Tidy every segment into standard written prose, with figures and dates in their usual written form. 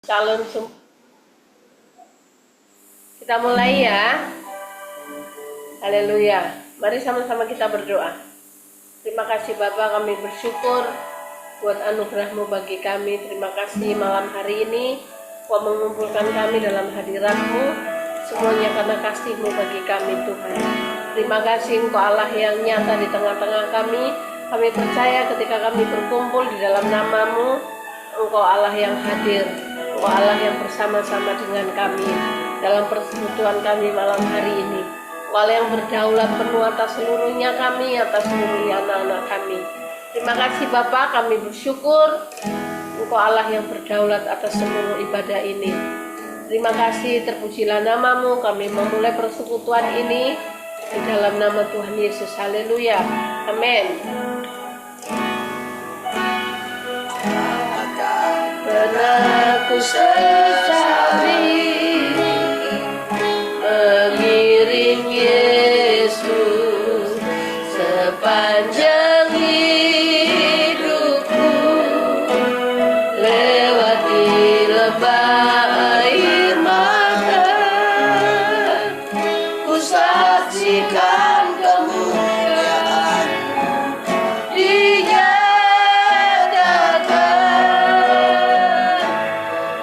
calon kita mulai ya. Haleluya. Mari sama-sama kita berdoa. Terima kasih Bapa, kami bersyukur buat anugerah-Mu bagi kami. Terima kasih malam hari ini Kau mengumpulkan kami dalam hadirat-Mu, semuanya karena kasih-Mu bagi kami Tuhan. Terima kasih Engkau Allah yang nyata di tengah-tengah kami. Kami percaya ketika kami berkumpul di dalam nama-Mu, Engkau Allah yang hadir, Engkau Allah yang bersama-sama dengan kami dalam persekutuan kami malam hari ini. Engkau Allah yang berdaulat penuh atas seluruhnya kami, atas seluruhnya anak-anak kami. Terima kasih Bapa, kami bersyukur Engkau Allah yang berdaulat atas seluruh ibadah ini. Terima kasih, terpujilah nama-Mu. Kami memulai persekutuan ini di dalam nama Tuhan Yesus. Haleluya. Amin. Pernah ku sesali mengiring Yesus sepanjang hidupku, lewati lembah air mata, ku saksikan kemuliaan dinyatakan.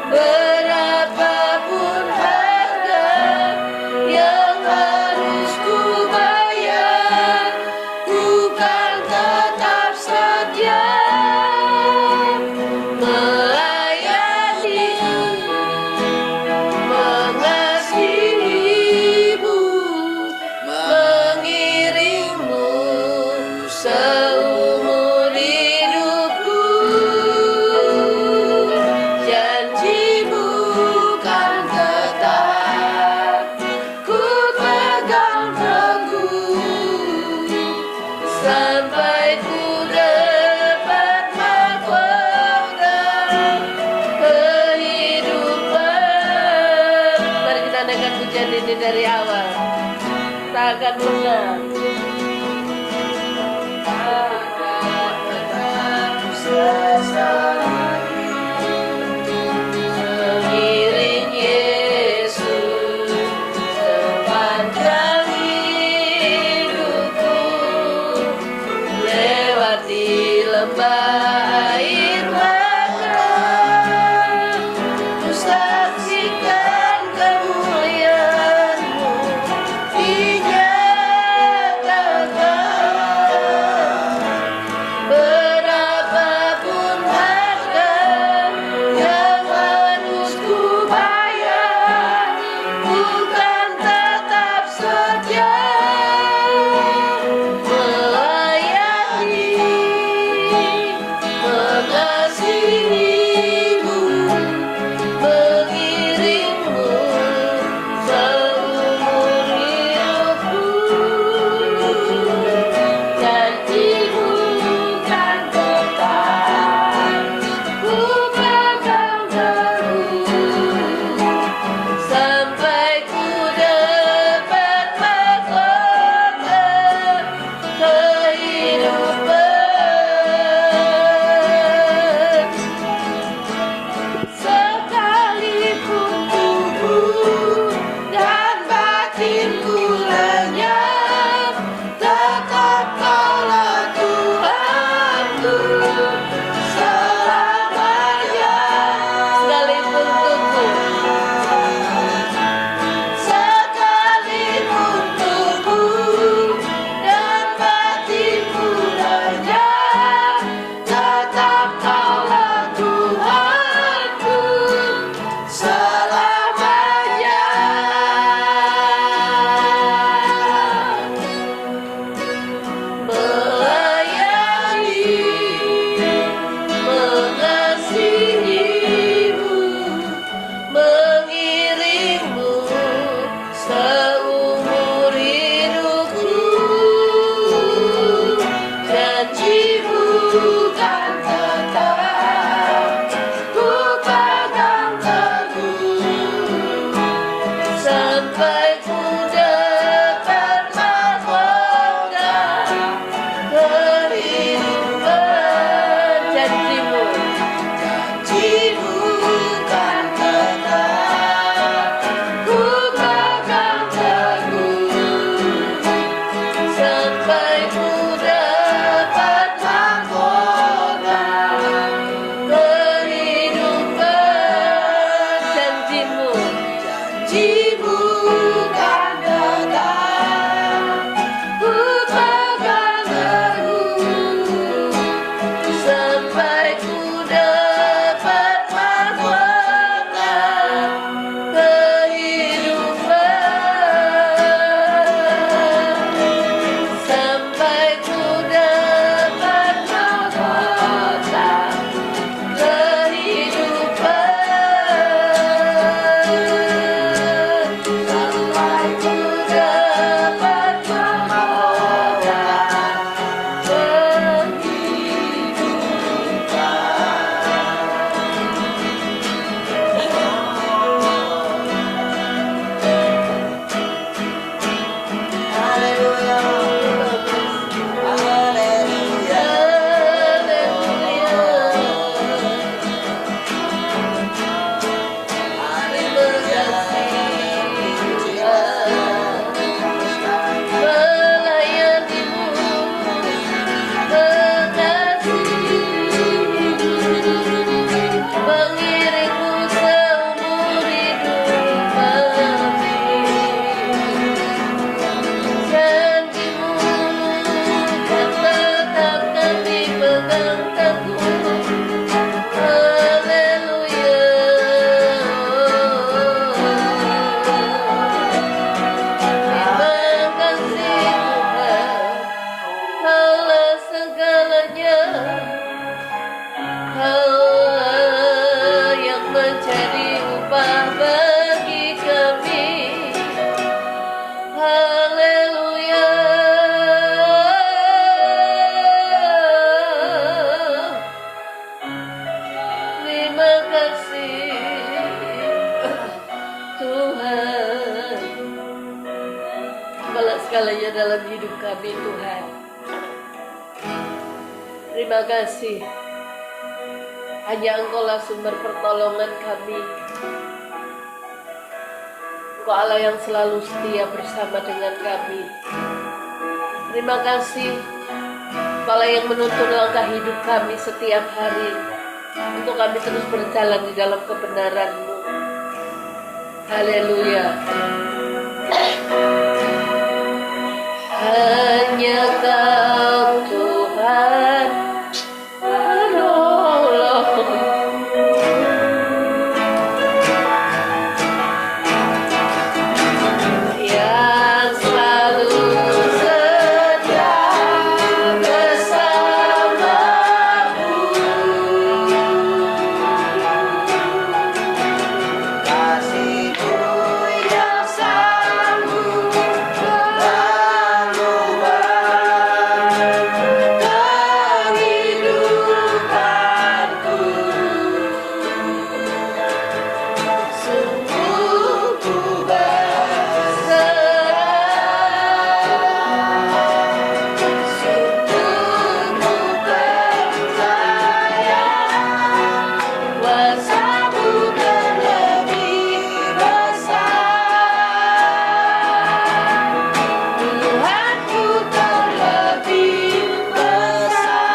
Berapapun harga yang harus ku bayar, ku kan tetap setia melayani, mengasihi-Mu, mengiring-Mu seumur hidupku. Janji-Mu kan tetap ku pegang teguh, sampai ku dapat mahkota kehidupan. Mari kita naikkan pujian ini dari awal. Kita akan menang. Mengiring Yesus sepanjang hidupku, lewati lembah air mata, ku saksikan kemuliaan-Mu dinyatakan. upah bagi kami. Haleluya. Terima kasih Tuhan, Kepala segalanya dalam hidup kami Tuhan. Terima kasih, hanya Engkau-lah sumber pertolongan kami. Engkau Allah yang selalu setia bersama dengan kami. Terima kasih, Kepala yang menuntun langkah hidup kami setiap hari, untuk kami terus berjalan di dalam kebenaran-Mu. Haleluya. Hanya Kau Tuhan penolong, yang selalu setia bersamaku. Kasih-Mu yang sanggup mengubah kehidupanku. Sungguh ku berserah, sungguh ku percaya kuasa-Mu terlebih besar. Tuhanku terlebih besar.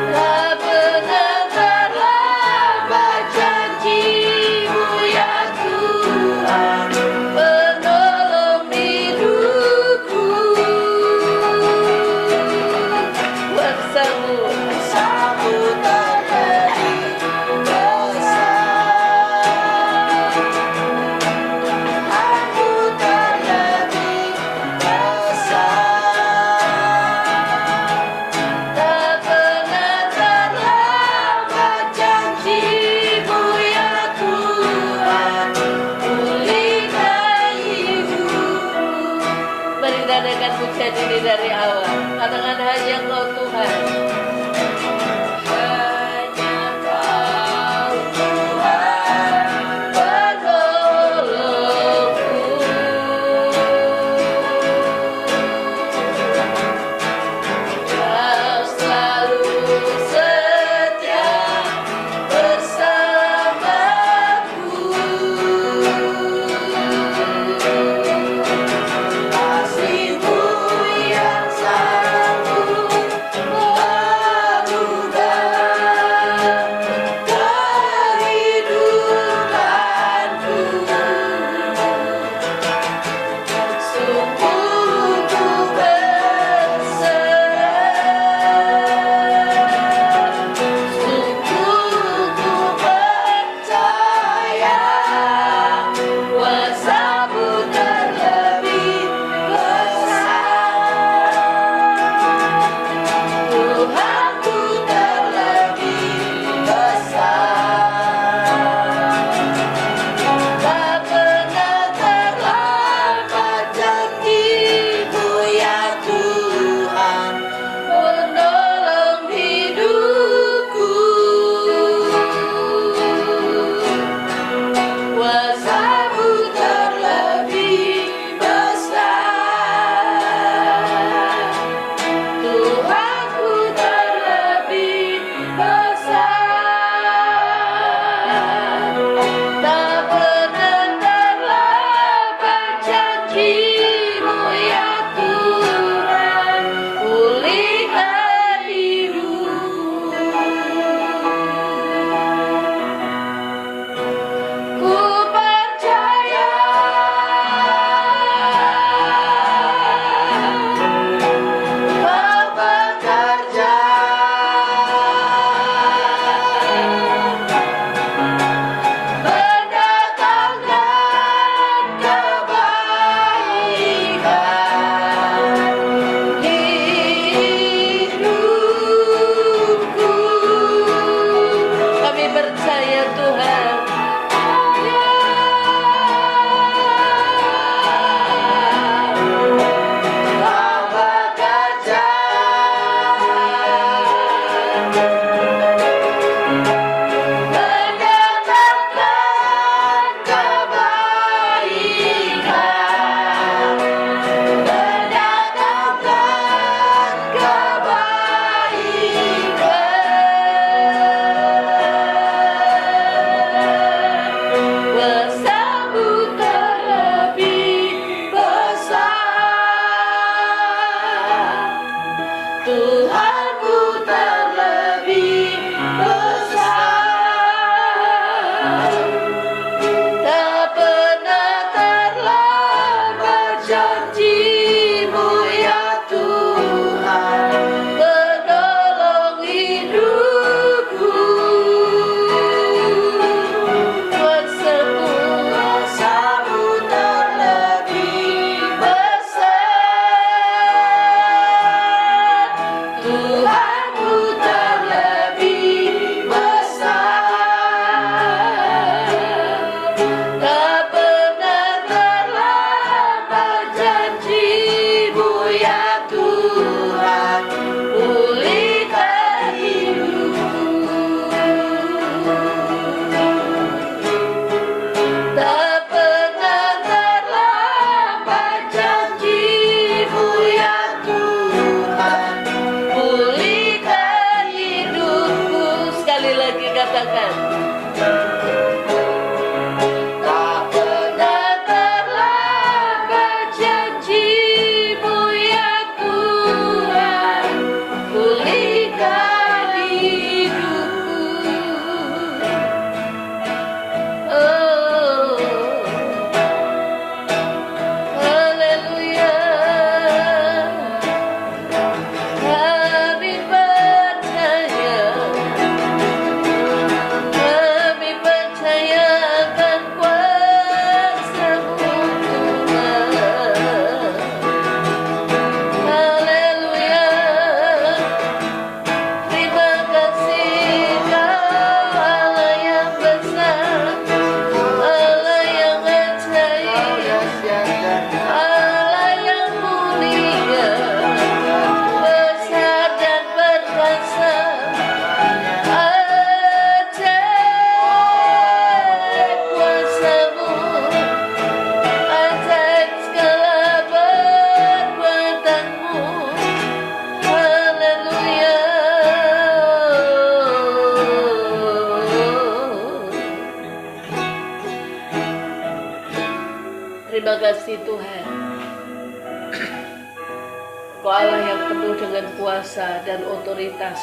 Tak pernah terlambat janji-Mu ya Tuhan, penolong hidupku. Kuasa-Mu Kuasa-Mu terlebih besar. Tuhanku terlebih besar. Tak pernah terlambat janji-Mu ya Tuhan, pulihkan hidupku. Mari nadakan pujian ini dari awal. Katakan hanya Kau Tuhan. Hanya Kau Tuhan Penolongku, yang selalu setia bersamaku. Kasih-Mu yang sanggup Tak pernah terlambat janjimu yang Tuhan, pulihkan hidupku. Oh, haleluya. Kami percaya akan kuasa-Mu Tuhan. Haleluya. Terima kasih Kau Allah yang besar, Allah yang ajaib, Allah yang mulia, besar dan perkasa. Ajaib kuasa-Mu, ajaib segala perbuatan-Mu. Haleluya. Terima kasih Tuhan. Engkau Allah yang penuh dengan kuasa dan otoritas.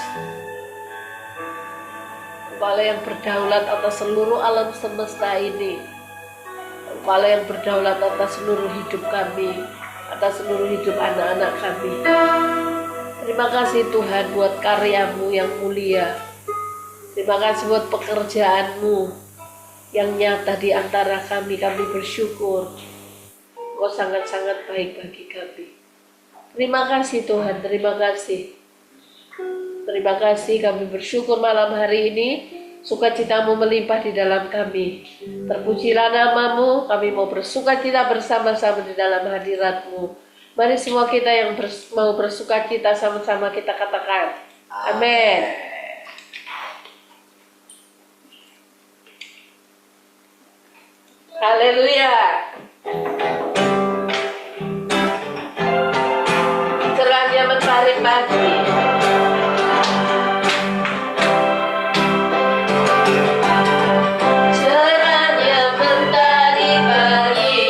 Engkau Allah yang berdaulat atas seluruh alam semesta ini. Engkau Allah yang berdaulat atas seluruh hidup kami, atas seluruh hidup anak-anak kami. Terima kasih Tuhan buat karya-Mu yang mulia. Terima kasih buat pekerjaan-Mu yang nyata di antara kami. Kami bersyukur. Engkau sangat-sangat baik bagi kami. Terima kasih Tuhan, terima kasih. Terima kasih, kami bersyukur malam hari ini. Sukacita-Mu melimpah di dalam kami. Terpujilah nama-Mu, kami mau bersukacita bersama-sama di dalam hadirat-Mu. Mari semua kita yang mau bersukacita sama-sama kita katakan. Amin. Haleluya. Cerahnya mentari pagi. Cerahnya mentari pagi.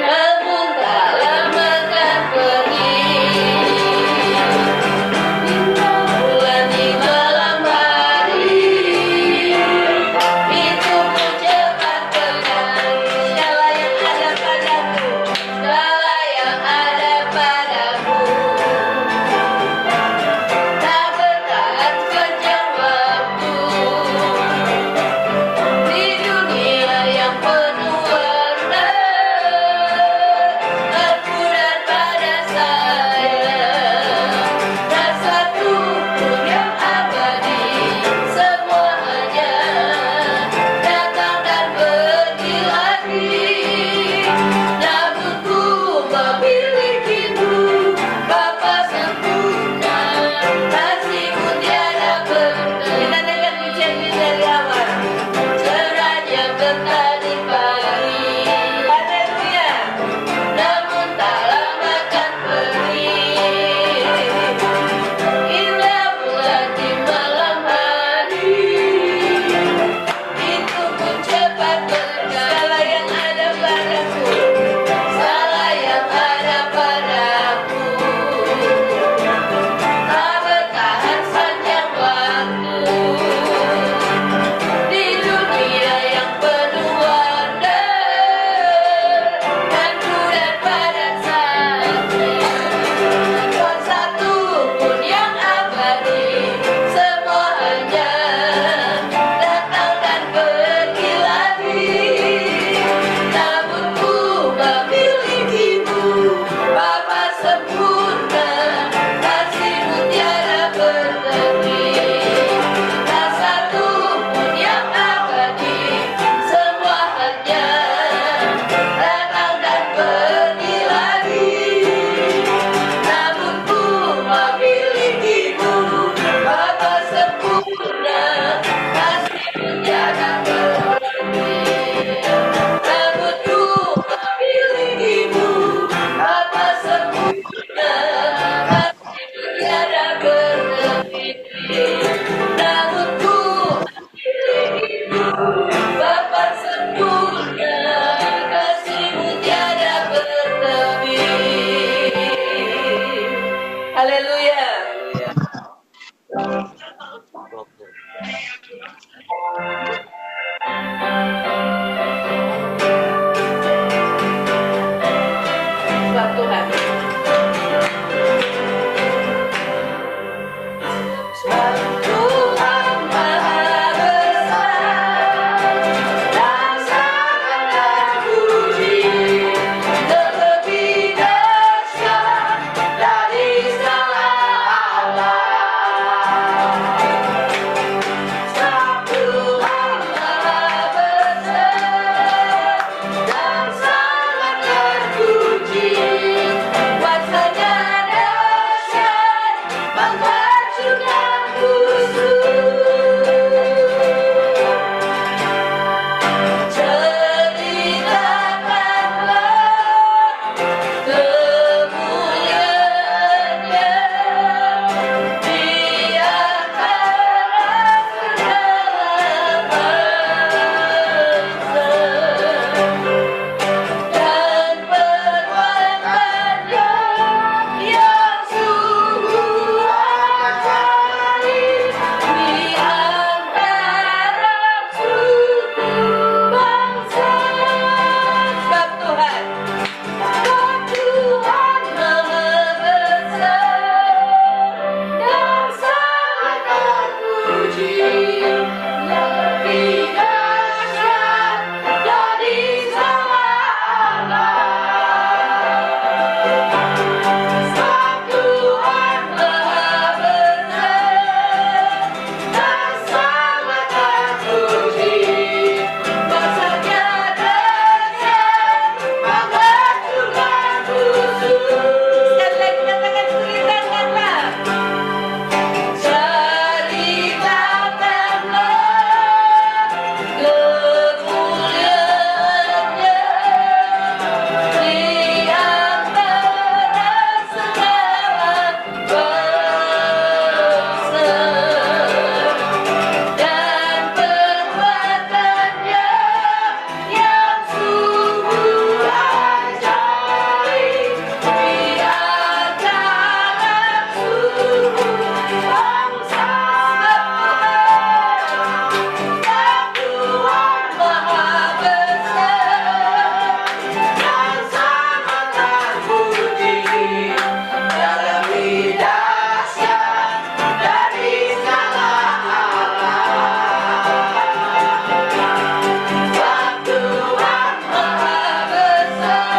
Namun tak lama kan pergi. Bulan di malam hari. Itu pun cepat pergi. Segala yang ada padaku, segala yang ada padaku, tak bertahan sepanjang waktu. Di dunia yang penuh warna, terpudat pada saya, tak satu pun yang abadi. Semua hanya datang dan pergi lagi. Namun ku memilikimu, Bapa sempurna, kasih-Mu tiada berhenti. Kita dengar pujian ini dari awal. Cerahnya mentari pagi. Haleluya. Namun tak lama kan pergi. Indah bulan di malam hari. Itu pun cepat pergi. Segala yang ada padaku, segala yang ada padaku, tak bertahan sepanjang waktu. Di dunia yang penuh warna, dan bulan pada saatnya, tak satu pun yang abadi. Semua hanya datang dan pergi lagi. Namun ku memilikimu, Bapa sempurna, kasih-Mu tiada berhenti. Tak satu pun yang abadi. Semua hanya datang dan pergi lagi. Namun ku memilikimu, Bapa sempurna, kasih-Mu tiada berhenti. Namun ku memilikimu, Bapa sempurna, kasih-Mu tiada berhenti. Namun Sebab Tuhan. Sebab Tuhan Maha Besar dan sangat terpuji, terlebih dahsyat dari segala alam. Sebab Tuhan Maha Besar dan sangat terpuji, kuasanya dahsyat menghancurkan musuh. Ceritakanlah kemuliaannya di antara segala bangsa, dan perbuatannya yang sungguh ajaib di antara suku bangsa. Sebab Tuhan Maha Besar dan sangat terpuji, lebih dahsyat dari segala alam. Sebab Tuhan Maha Besar dan sangat terpuji, kuasanya dahsyat menghancurkan musuh. Sekali lagi katakan, ceritakanlah. Ceritakanlah kemuliaannya di antara segala bangsa, dan perbuatannya yang sungguh ajaib di antara suku bangsa. Sebab Tuhan Maha Besar dan sangat terpuji, lebih dahsyat dari segala alam. Sebab Tuhan Maha Besar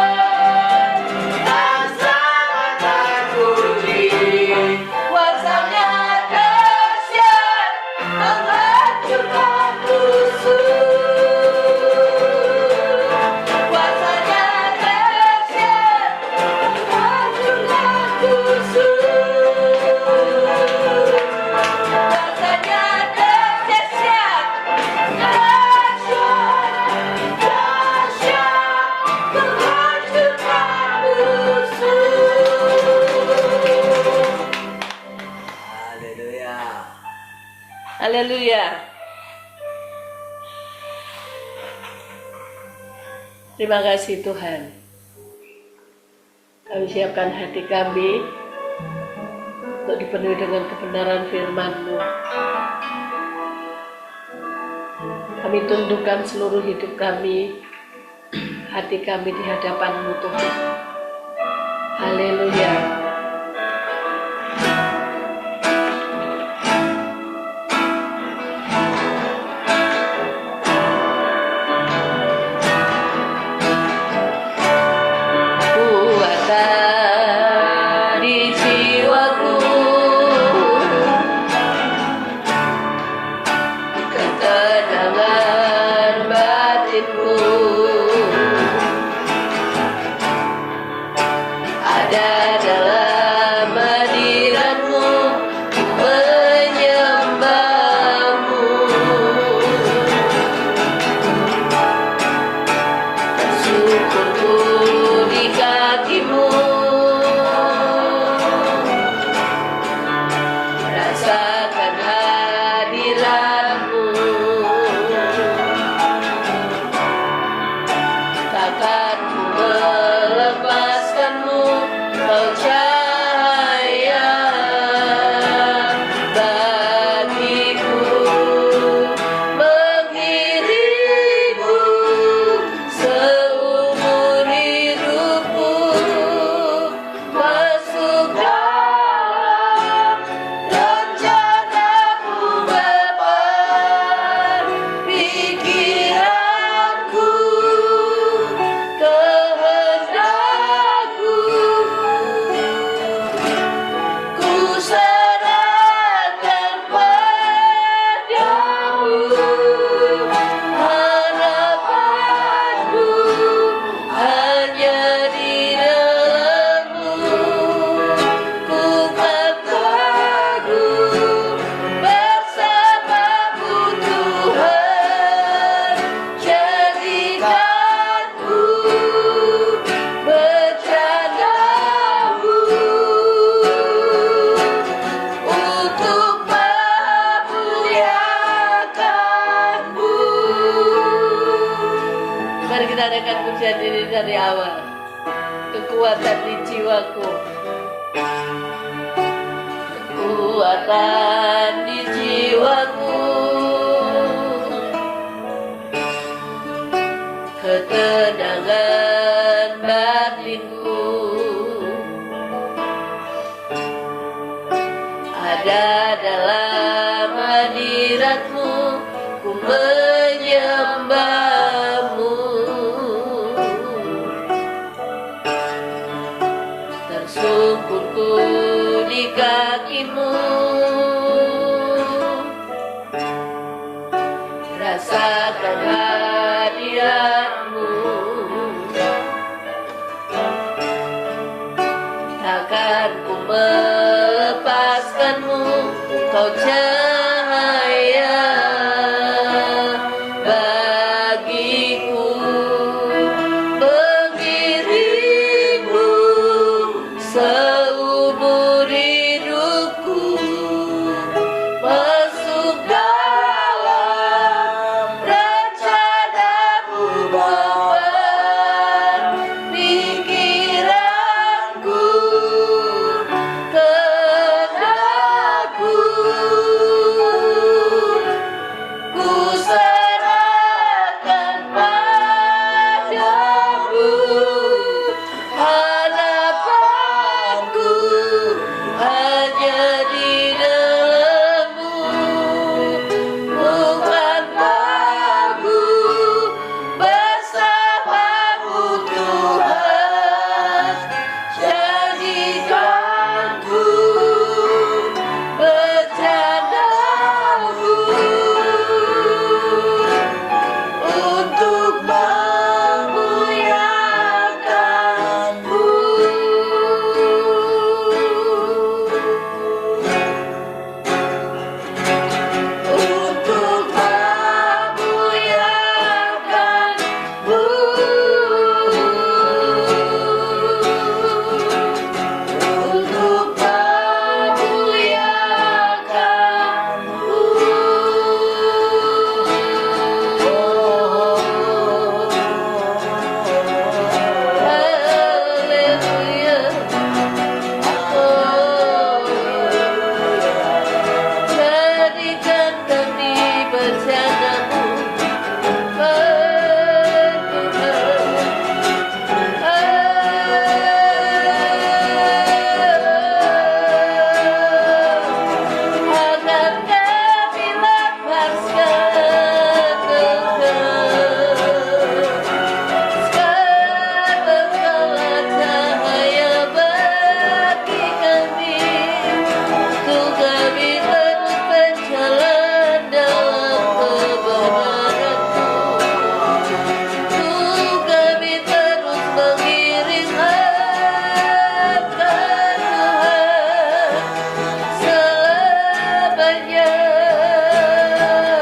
dan sangat terpuji, kuasanya dahsyat menghancurkan musuh. Kuasanya dahsyat menghancurkan musuh. Kuasanya dahsyat, dahsyat menghancurkan musuh. Haleluya. Haleluya. Terima kasih Tuhan. Kami siapkan hati kami untuk dipenuhi dengan kebenaran firman-Mu. Kami tundukkan seluruh hidup kami, hati kami di hadapan-Mu Tuhan. Haleluya. Kuasa di jiwaku, ketenangan batinku, ada dalam rencanakan pujian ini dari awal. Kekuatan di jiwaku, kekuatan di jiwaku, ketenangan batinku, ada dalam hadiratmu, ku menyembahmu, tersungkurku di kakimu, rasakan hadiratmu, takkan ku melepaskanmu, kau cahaya bagiku, mengiringmu seumur hidupku, masuk dalam rencanamu Bapa, pikiranku, kehendakku, ku serahkan padamu, harapanku hanya di dalam-Mu, bukan aku bersamamu Tuhan, jadikanku bercanamu untuk memuliakan-Mu. Untuk memuliakan-Mu, untuk memuliakan-Mu. Haleluya. Jadikan kami bersamamu, agar kami lepaskan segala cahaya bagi kami, untuk kami terus berjalan dalam kebenaran-Mu, untuk kami terus mengiring Engkau Tuhan, selamanya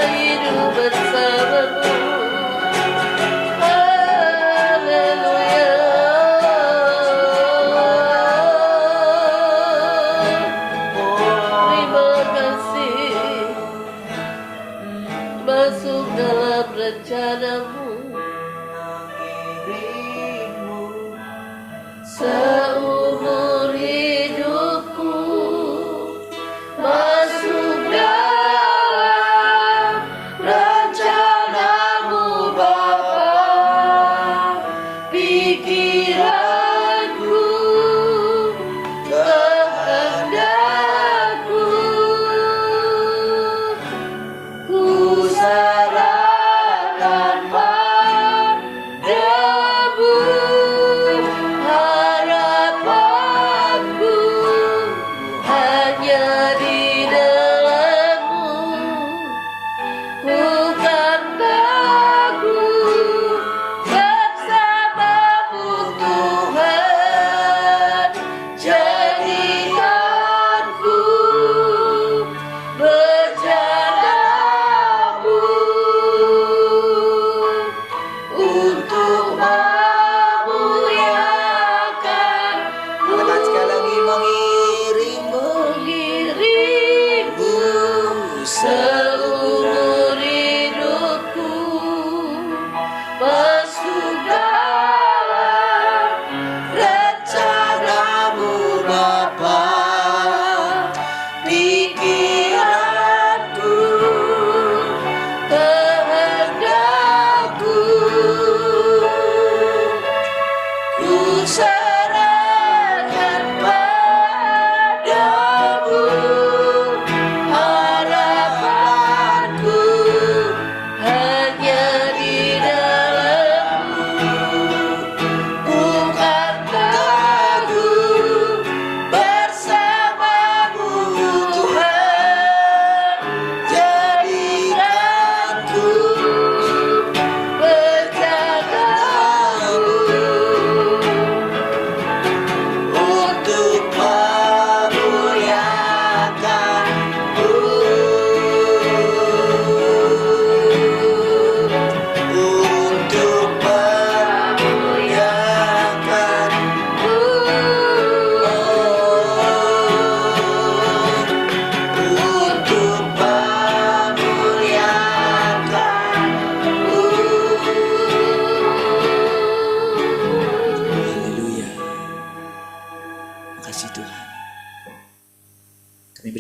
hidup bersama-Mu. Haleluya. Terima kasih, masuk dalam rencana-Mu, seumur hidupku, masuk dalam rencana-Mu Bapa, pikiranku, kehendakku, ku serahkan padamu, harap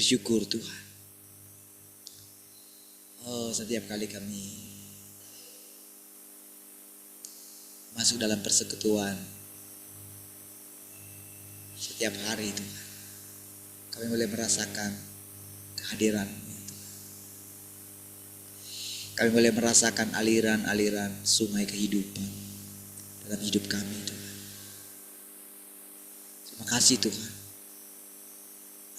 bersyukur Tuhan. Oh, setiap kali kami masuk dalam persekutuan, setiap hari Tuhan, kami boleh merasakan kehadiran-Mu. Kami boleh merasakan aliran-aliran sungai kehidupan dalam hidup kami Tuhan. Terima kasih Tuhan.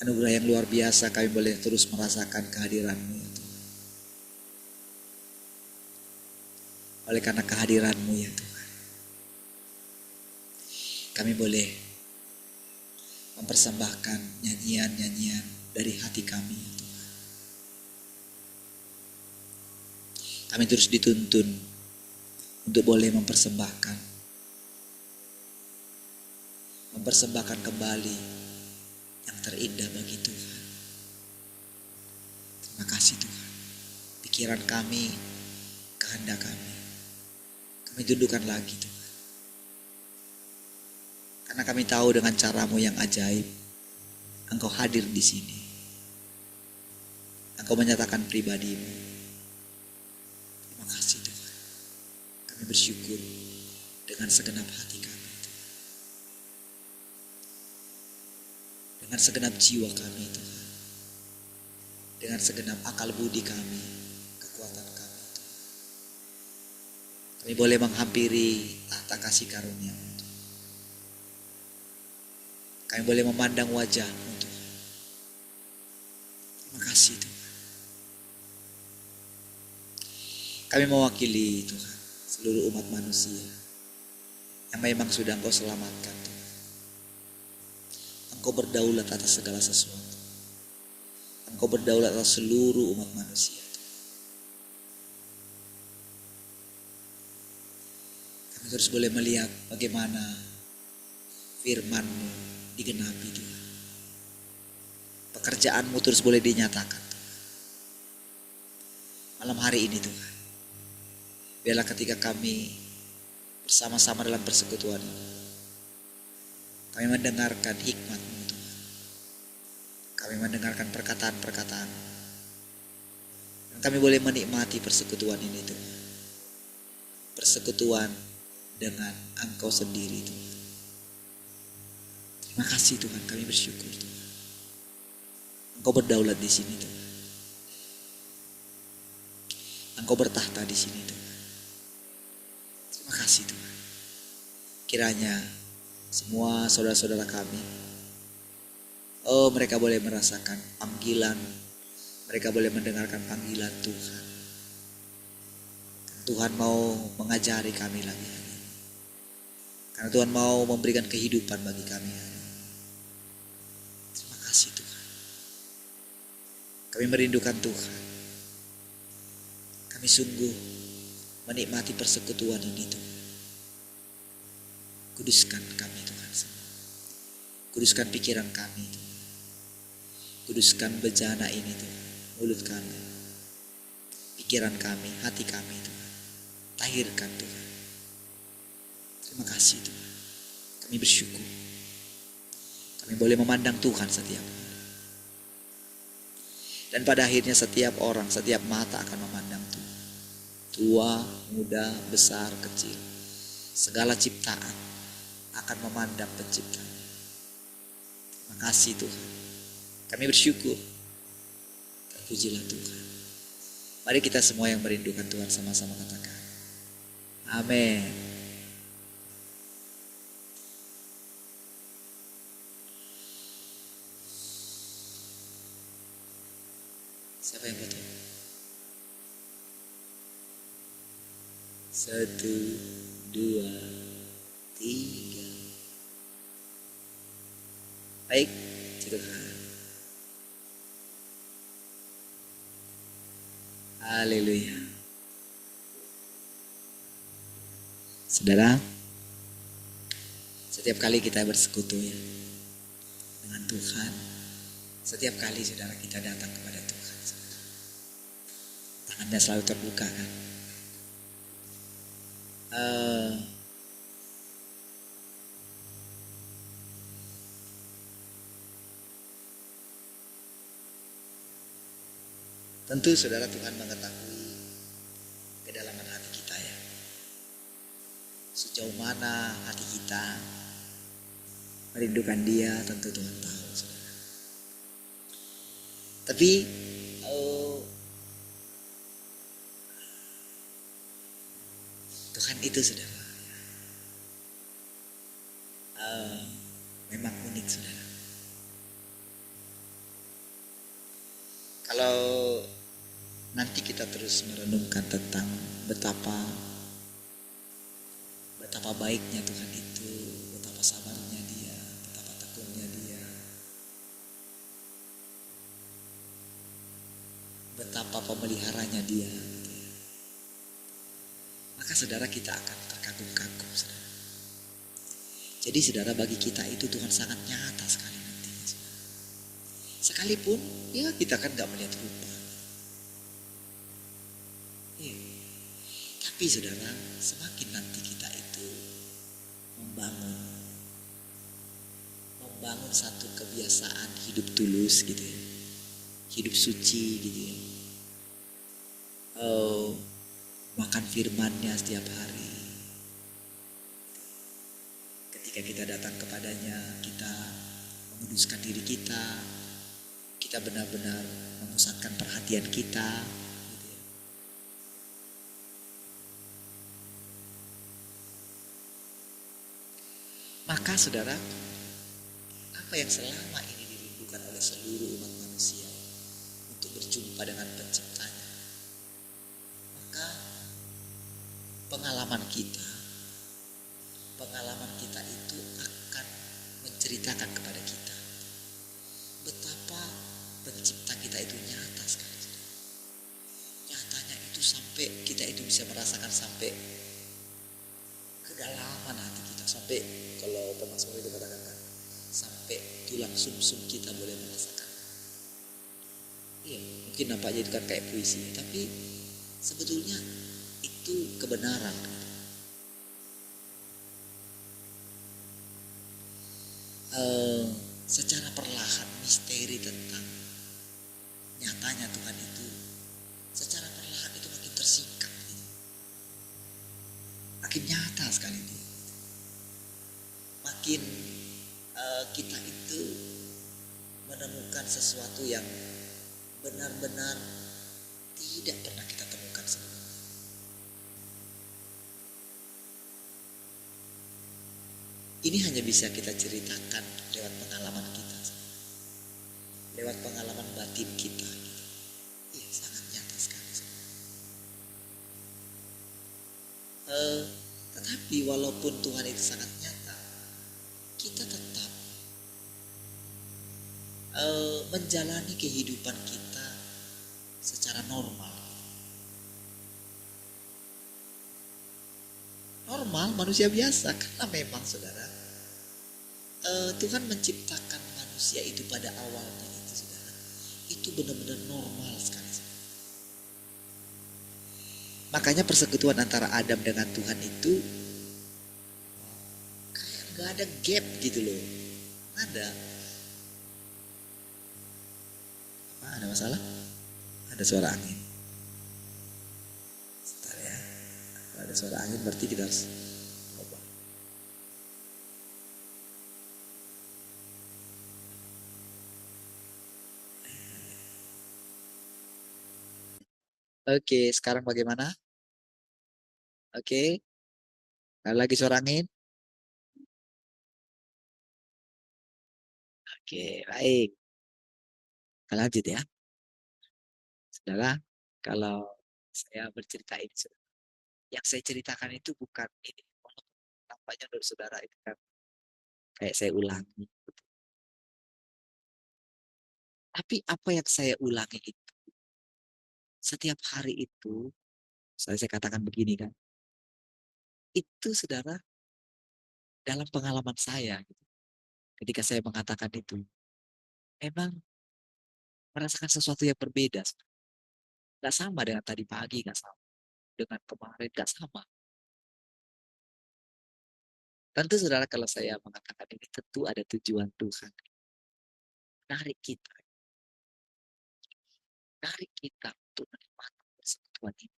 Anugerah yang luar biasa, kami boleh terus merasakan kehadiran-Mu ya Tuhan. Oleh karena kehadiran-Mu ya Tuhan, kami boleh mempersembahkan nyanyian-nyanyian dari hati kami ya Tuhan. Kami terus dituntun untuk boleh mempersembahkan kembali yang terindah bagi Tuhan. Terima kasih Tuhan. Pikiran kami, kehendak kami tundukkan lagi Tuhan. Karena kami tahu dengan cara-Mu yang ajaib, Engkau hadir di sini. Engkau menyatakan pribadi-Mu. Terima kasih Tuhan. Kami bersyukur dengan segenap hati kami Tuhan. Dengan segenap jiwa kami Tuhan. Dengan segenap akal budi kami, kekuatan kami Tuhan. Kami boleh menghampiri tahta kasih karunia-Mu Tuhan. Kami boleh memandang wajah-Mu Tuhan. Terima kasih Tuhan. Kami mewakili Tuhan seluruh umat manusia yang memang sudah Engkau selamatkan Tuhan. Engkau berdaulat atas segala sesuatu. Engkau berdaulat atas seluruh umat manusia Tuhan. Kami terus boleh melihat bagaimana firman-Mu digenapi Tuhan. Pekerjaan-Mu terus boleh dinyatakan Tuhan. Malam hari ini Tuhan, biarlah ketika kami bersama-sama dalam persekutuan ini, kami mendengarkan hikmat-Mu Tuhan. Kami mendengarkan perkataan-perkataan. Dan kami boleh menikmati persekutuan ini Tuhan. Persekutuan dengan Engkau sendiri Tuhan. Terima kasih Tuhan, kami bersyukur Tuhan. Engkau berdaulat di sini Tuhan. Engkau bertahta di sini Tuhan. Terima kasih Tuhan. Kiranya semua saudara-saudara kami, mereka boleh merasakan panggilan, mereka boleh mendengarkan panggilan Tuhan. Tuhan mau mengajari kami lagi hari ini. Karena Tuhan mau memberikan kehidupan bagi kami hari ini. Terima kasih Tuhan. Kami merindukan Tuhan. Kami sungguh menikmati persekutuan ini Tuhan. Kuduskan kami Tuhan semua. Kuduskan pikiran kami Tuhan. Kuduskan bejana ini Tuhan. Mulut kami, pikiran kami, hati kami Tuhan. Tahirkan Tuhan. Terima kasih Tuhan. Kami bersyukur. Kami boleh memandang Tuhan setiap hari. Dan pada akhirnya setiap orang, setiap mata akan memandang Tuhan. Tua, muda, besar, kecil. Segala ciptaan akan memandang penciptanya. Terima kasih Tuhan. Kami bersyukur. Terpujilah Tuhan. Mari kita semua yang merindukan Tuhan sama-sama katakan. Amin. Siapa yang betul? 1, 2, 3. Baik, Tuhan. Haleluya. Saudara, setiap kali kita bersekutu ya dengan Tuhan, setiap kali saudara kita datang kepada Tuhan, tangannya selalu terbuka kan. Tentu saudara, Tuhan mengetahui kedalaman hati kita ya. Sejauh mana hati kita merindukan Dia, tentu Tuhan tahu saudara. Tapi Tuhan itu saudara memang unik saudara. Kalau nanti kita terus merenungkan tentang betapa baiknya Tuhan itu, betapa sabarnya Dia, betapa tekunnya Dia, betapa pemeliharanya Dia, gitu ya. Maka saudara, kita akan terkagum-kagum saudara. Jadi saudara, bagi kita itu Tuhan sangat nyata sekali nantinya saudara. Sekalipun ya kita kan gak melihat rupa. Tapi saudara, semakin nanti kita itu membangun satu kebiasaan hidup tulus gitu ya, hidup suci gitu ya, makan firman-Nya setiap hari. Ketika kita datang kepadanya, kita menguduskan diri kita benar-benar memusatkan perhatian kita. Maka saudara, apa yang selama ini dirindukan oleh seluruh umat manusia untuk berjumpa dengan penciptanya, maka pengalaman kita itu akan menceritakan kepada kita betapa pencipta kita itu nyata sekali. Nyatanya itu sampai kita itu bisa merasakan sampai kedalaman hati kita, sampai kalau pemazmur itu katakan kan, sampai tulang sumsum kita boleh merasakan. Iya, mungkin nampaknya itu kan kayak puisi, tapi sebetulnya itu kebenaran. Secara perlahan misteri tentang nyatanya Tuhan itu secara perlahan itu makin tersingkap gitu. Makin nyata sekali dia. Makin kita itu menemukan sesuatu yang benar-benar tidak pernah kita temukan sebelumnya. Ini hanya bisa kita ceritakan lewat pengalaman kita, lewat pengalaman batin kita. Iya, sangat nyata sekali. Tetapi walaupun Tuhan itu sangat nyata, kita tetap menjalani kehidupan kita secara normal. Normal, manusia biasa, karena memang saudara, Tuhan menciptakan manusia itu pada awalnya itu saudara, itu benar-benar normal sekali. Makanya persekutuan antara Adam dengan Tuhan itu kayak gak ada gap gitu loh. Ada masalah? Ada suara angin. Sebentar ya. Kalau ada suara angin berarti kita harus coba. Oke, sekarang bagaimana? Oke. Ada lagi suara angin? Oke, baik. Kita lanjut ya. Saudara, kalau saya bercerita ini, yang saya ceritakan itu bukan ini. Tampaknya dari saudara itu kan kayak saya ulangi. Tapi apa yang saya ulangi itu, setiap hari itu, saya katakan begini kan, itu saudara, dalam pengalaman saya, ketika saya mengatakan itu, memang merasakan sesuatu yang berbeda. Gak sama dengan tadi pagi, gak sama dengan kemarin, gak sama. Tentu saudara, kalau saya mengatakan ini tentu ada tujuan Tuhan. Menarik kita untuk menikmati persekutuan ini.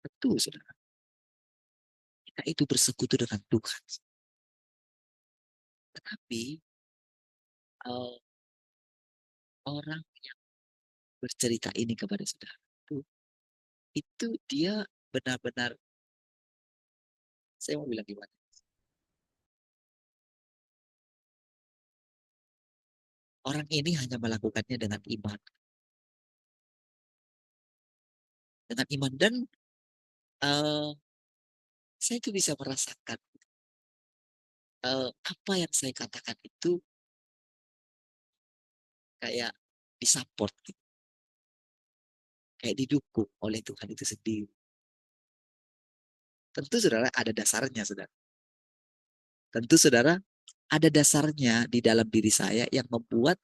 Tentu, saudara, kita itu bersekutu dengan Tuhan. Tetapi eh, orang yang bercerita ini kepada saudara itu dia benar-benar, saya mau bilang gimana? Orang ini hanya melakukannya dengan iman dan eh, saya itu bisa merasakan apa yang saya katakan itu kayak disupport, gitu. Kayak didukung oleh Tuhan itu sendiri. Tentu saudara ada dasarnya, saudara. Tentu saudara ada dasarnya di dalam diri saya yang membuat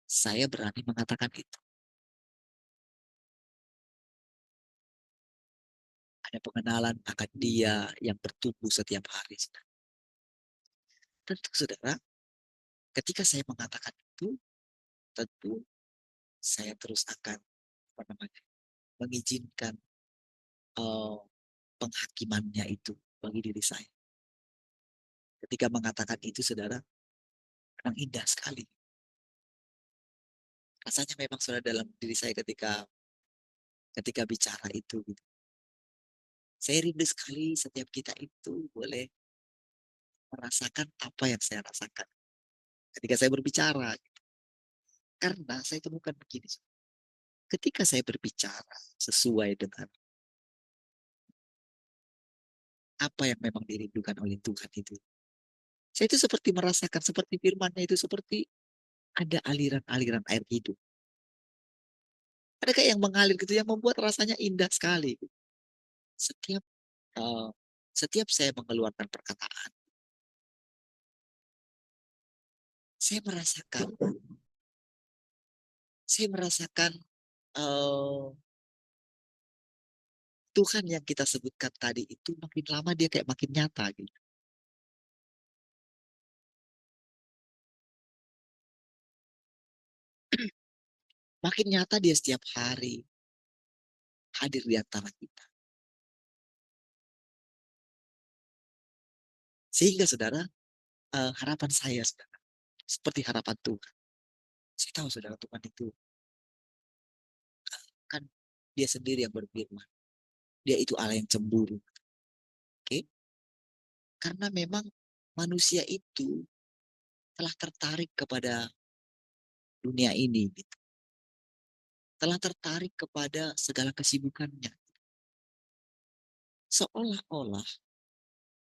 saya berani mengatakan itu. Ada pengenalan akan dia yang bertumbuh setiap hari, saudara. Tentu saudara, ketika saya mengatakan itu, tentu saya terus akan apa namanya, mengizinkan eh, penghakimannya itu bagi diri saya. Ketika mengatakan itu, saudara, memang indah sekali. Rasanya memang sudah dalam diri saya ketika ketika bicara itu. Gitu. Saya rindu sekali setiap kita itu boleh merasakan apa yang saya rasakan ketika saya berbicara. Gitu. Karena saya temukan begini. Ketika saya berbicara sesuai dengan apa yang memang dirindukan oleh Tuhan itu. Saya itu seperti merasakan, seperti firman-Nya itu seperti ada aliran-aliran air hidup. Ada kayak yang mengalir gitu, yang membuat rasanya indah sekali. Setiap uh, setiap saya mengeluarkan perkataan, saya merasakan, saya merasakan uh, Tuhan yang kita sebutkan tadi itu makin lama dia kayak makin nyata gitu. Makin nyata dia setiap hari hadir di antara kita. Sehingga saudara, harapan saya saudara, seperti harapan Tuhan. Saya tahu saudara Tuhan itu kan dia sendiri yang berfirman. Dia itu Allah yang cemburu. Oke? Karena memang manusia itu telah tertarik kepada dunia ini. Gitu. Telah tertarik kepada segala kesibukannya. Seolah-olah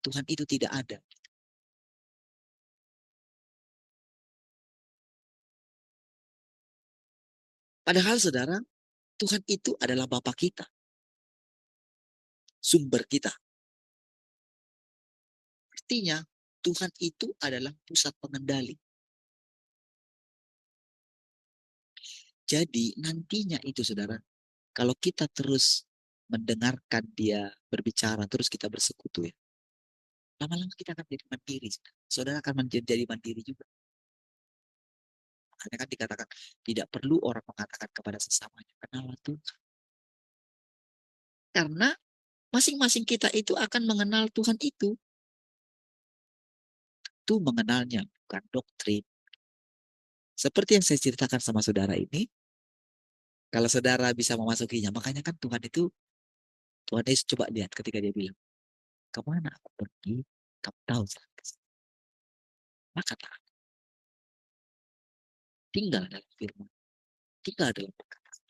Tuhan itu tidak ada. Padahal saudara, Tuhan itu adalah Bapa kita. Sumber kita. Artinya, Tuhan itu adalah pusat pengendali. Jadi nantinya itu saudara, kalau kita terus mendengarkan dia berbicara, terus kita bersekutu ya, lama-lama kita akan jadi mandiri. Saudara akan menjadi mandiri juga. Makanya kan dikatakan, tidak perlu orang mengatakan kepada sesamanya, kenal Tuhan. Karena masing-masing kita itu akan mengenal Tuhan itu. Itu mengenalnya, bukan doktrin. Seperti yang saya ceritakan sama saudara ini, kalau saudara bisa memasukinya, makanya kan Tuhan Yesus coba lihat ketika dia bilang, kemana aku pergi, kamu tahu jalan ke sana. Maka tinggal dalam firman, tinggal dalam perkataan.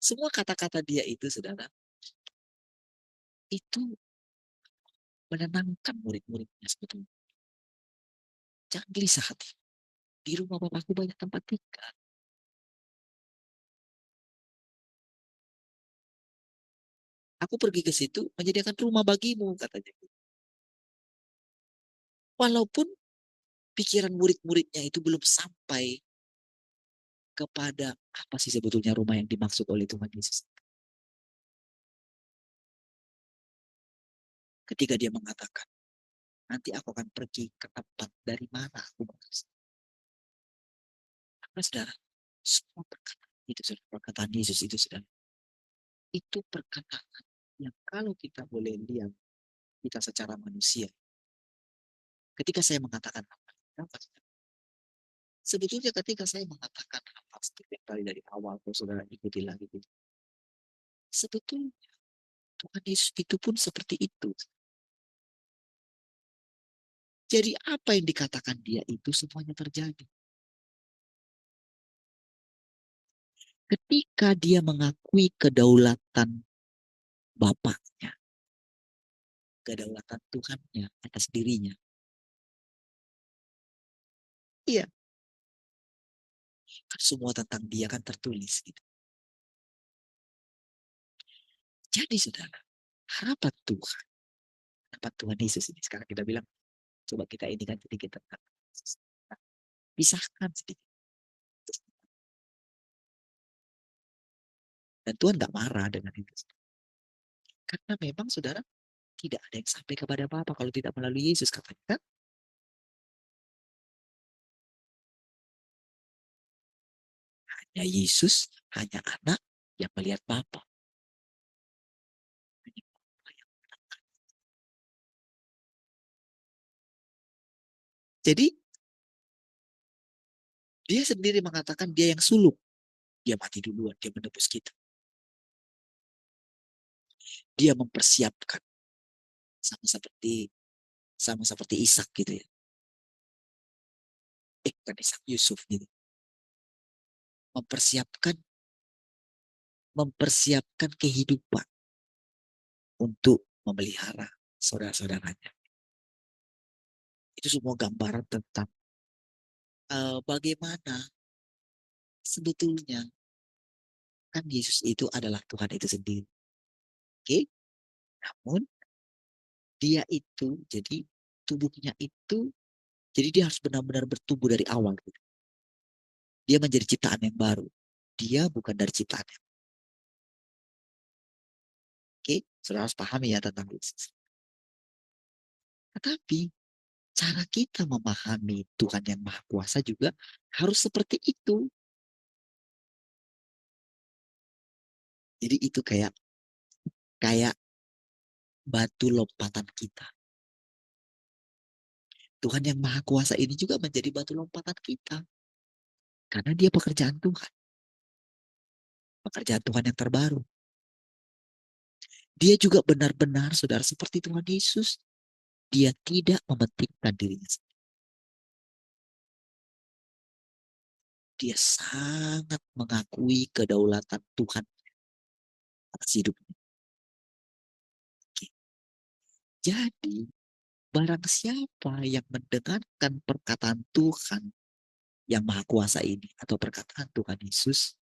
Semua kata-kata dia itu, saudara, itu menenangkan murid-muridnya sebetulnya. Jangan gelisah hati. Di rumah Bapakku banyak tempat tinggal. Aku pergi ke situ menyediakan rumah bagimu, katanya. Walaupun pikiran murid-muridnya itu belum sampai kepada apa sih sebetulnya rumah yang dimaksud oleh Tuhan Yesus. Ketika dia mengatakan, nanti aku akan pergi ke tempat dari mana aku berasal. Karena saudara, semua berkata Itu sudah perkataan Yesus itu sudah. Itu perkataan yang kalau kita boleh lihat kita secara manusia. Ketika saya mengatakan apa? Sebetulnya ketika saya mengatakan apa seperti yang tadi dari awal, kalau saudara ikuti lagi. Sebetulnya Tuhan Yesus itu pun seperti itu. Jadi apa yang dikatakan dia itu semuanya terjadi. Ketika dia mengakui kedaulatan Bapaknya, kedaulatan Tuhannya atas dirinya. Iya, kan semua tentang dia kan tertulis gitu. Jadi saudara, harapan Tuhan, harapan Tuhan Yesus ini sekarang kita bilang, coba kita ini kan sedikit tentang Yesus. Nah, pisahkan sedikit. Dan Tuhan gak marah dengan itu. Karena memang saudara, tidak ada yang sampai kepada Bapa kalau tidak melalui Yesus, katanya kan. Hanya Yesus, hanya anak yang melihat Bapa. Jadi dia sendiri mengatakan dia yang suluk. Dia mati duluan, dia menebus kita. Dia mempersiapkan sama seperti Ishak gitu ya. Bukan Ishak, Yusuf gitu. Mempersiapkan kehidupan untuk memelihara saudara-saudaranya. Itu semua gambaran tentang bagaimana sebetulnya kan Yesus itu adalah Tuhan itu sendiri. Oke? Namun dia itu jadi tubuhnya itu jadi dia harus benar-benar bertumbuh dari awal gitu. Dia menjadi ciptaan yang baru. Dia bukan dari ciptaan yang. Oke? Saudara harus pahami ya tentang Yesus. Tetapi cara kita memahami Tuhan yang Maha Kuasa juga harus seperti itu. Jadi itu kayak batu lompatan kita. Tuhan yang Maha Kuasa ini juga menjadi batu lompatan kita. Karena dia pekerjaan Tuhan. Pekerjaan Tuhan yang terbaru. Dia juga benar-benar, saudara, seperti Tuhan Yesus. Dia tidak mementingkan dirinya sendiri. Dia sangat mengakui kedaulatan Tuhan atas hidupnya. Oke. Jadi, barang siapa yang mendengarkan perkataan Tuhan yang Maha Kuasa ini, atau perkataan Tuhan Yesus,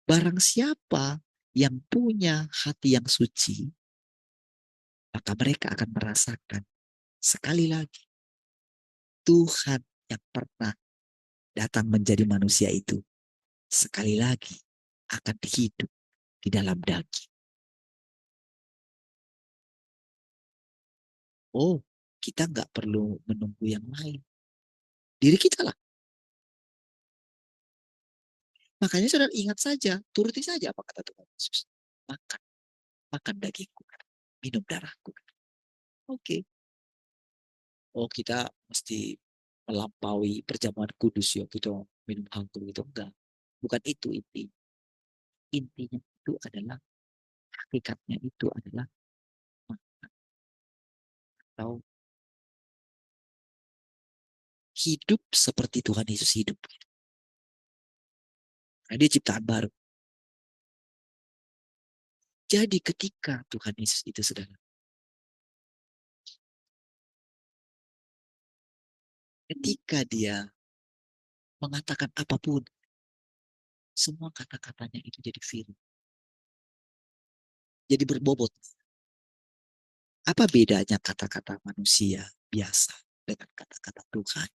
barang siapa yang punya hati yang suci, maka mereka akan merasakan sekali lagi Tuhan yang pernah datang menjadi manusia itu sekali lagi akan hidup di dalam daging. Oh, kita nggak perlu menunggu yang lain. Diri kita lah. Makanya saudara ingat saja, turuti saja apa kata Tuhan Yesus. Makan, makan dagingku, minum darahku. Oke. Oh, kita mesti melampaui perjamuan kudus ya, kita minum anggur itu enggak. Bukan itu inti. Intinya itu adalah, hakikatnya itu adalah makan atau hidup seperti Tuhan Yesus hidup. Karena dia ciptaan baru. Jadi ketika Tuhan Yesus itu saudara, ketika dia mengatakan apapun, semua kata-katanya itu jadi firman. Jadi berbobot. Apa bedanya kata-kata manusia biasa dengan kata-kata Tuhan?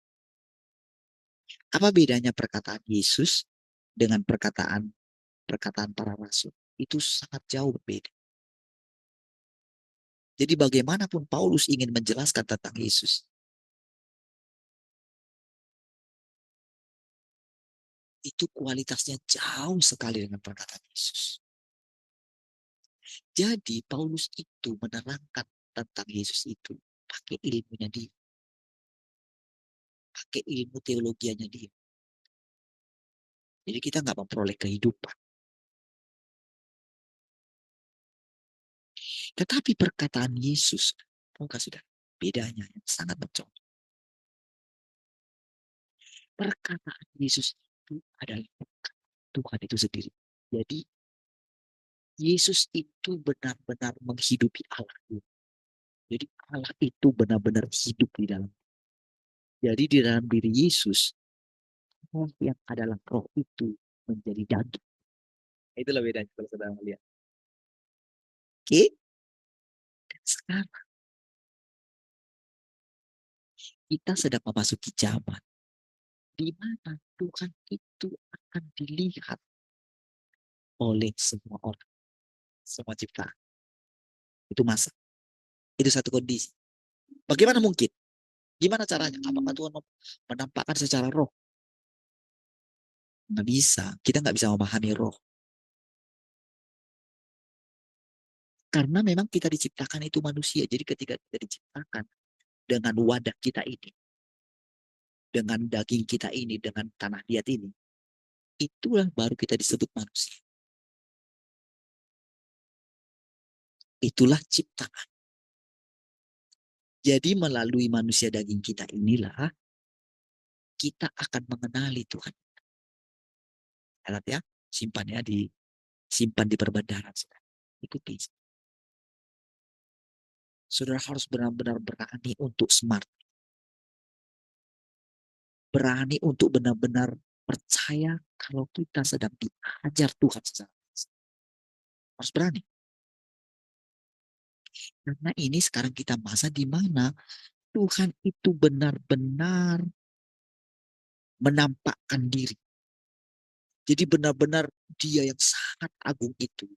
Apa bedanya perkataan Yesus dengan perkataan para rasul? Itu sangat jauh berbeda. Jadi bagaimanapun Paulus ingin menjelaskan tentang Yesus, itu kualitasnya jauh sekali dengan perkataan Yesus. Jadi Paulus itu menerangkan tentang Yesus itu pakai ilmunya dia, pakai ilmu teologianya dia. Jadi kita nggak memperoleh kehidupan. Tetapi perkataan Yesus, sudah bedanya yang sangat mencolok. Perkataan Yesus itu adalah Tuhan itu sendiri. Jadi Yesus itu benar-benar menghidupi Allah. Jadi Allah itu benar-benar hidup di dalam. Jadi di dalam diri Yesus, roh yang adalah roh itu menjadi daging. Itulah bedanya kalau saudara melihat. Oke? Dan sekarang kita sedang memasuki zaman di mana Tuhan itu akan dilihat oleh semua orang, semua ciptaan. Itu masa. Itu satu kondisi. Bagaimana mungkin? Gimana caranya? Apakah Tuhan menampakkan secara roh? Nggak bisa. Kita nggak bisa memahami roh. Karena memang kita diciptakan itu manusia. Jadi ketika kita diciptakan dengan wadah kita ini, dengan daging kita ini, dengan tanah liat ini, itulah baru kita disebut manusia. Itulah ciptaan. Jadi melalui manusia daging kita inilah kita akan mengenali Tuhan. Lihat ya, simpan di perbendaharaan. Ikuti. Saudara harus benar-benar berani untuk smart. Berani untuk benar-benar percaya kalau kita sedang diajar Tuhan secara langsung. Harus berani. Karena ini sekarang kita masa di mana Tuhan itu benar-benar menampakkan diri. Jadi benar-benar dia yang sangat agung itu.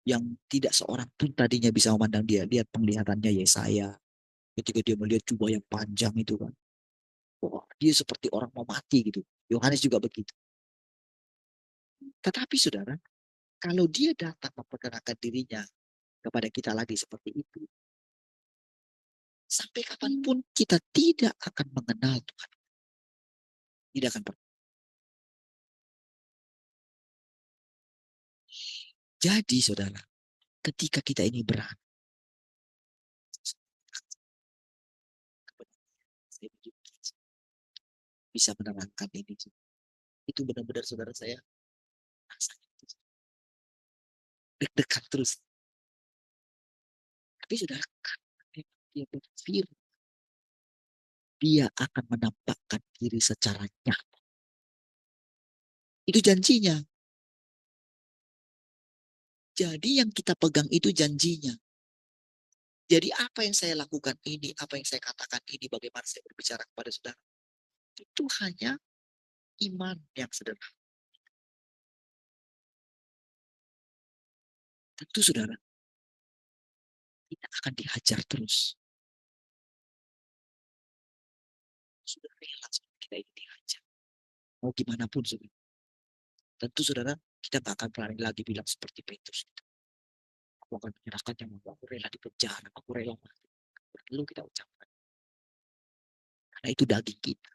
Yang tidak seorang pun tadinya bisa memandang dia. Lihat penglihatannya Yesaya. Ketika dia melihat jubah yang panjang itu kan. Wah, dia seperti orang mau mati gitu. Yohanes juga begitu. Tetapi saudara, kalau dia datang memperkenalkan dirinya kepada kita lagi seperti itu, sampai kapanpun kita tidak akan mengenal Tuhan. Tidak akan pernah. Jadi saudara, ketika kita ini berani, bisa menerangkan ini, itu benar-benar saudara saya rasanya deg-degan terus. Tapi saudara, dia berfirman, dia akan menampakkan diri secara nyata. Itu janjinya. Jadi yang kita pegang itu janjinya. Jadi apa yang saya lakukan ini, apa yang saya katakan ini, bagaimana saya berbicara kepada saudara, itu hanya iman yang sederhana. Tentu saudara, kita akan dihajar terus. Sudah rela kita ini dihajar. Mau gimana pun saudara. Tentu saudara, kita gak akan berani lagi bilang seperti Petrus. Aku akan menyerahkan nyawa, aku rela di penjara, aku rela mati. Perlu kita ucapkan. Karena itu daging kita.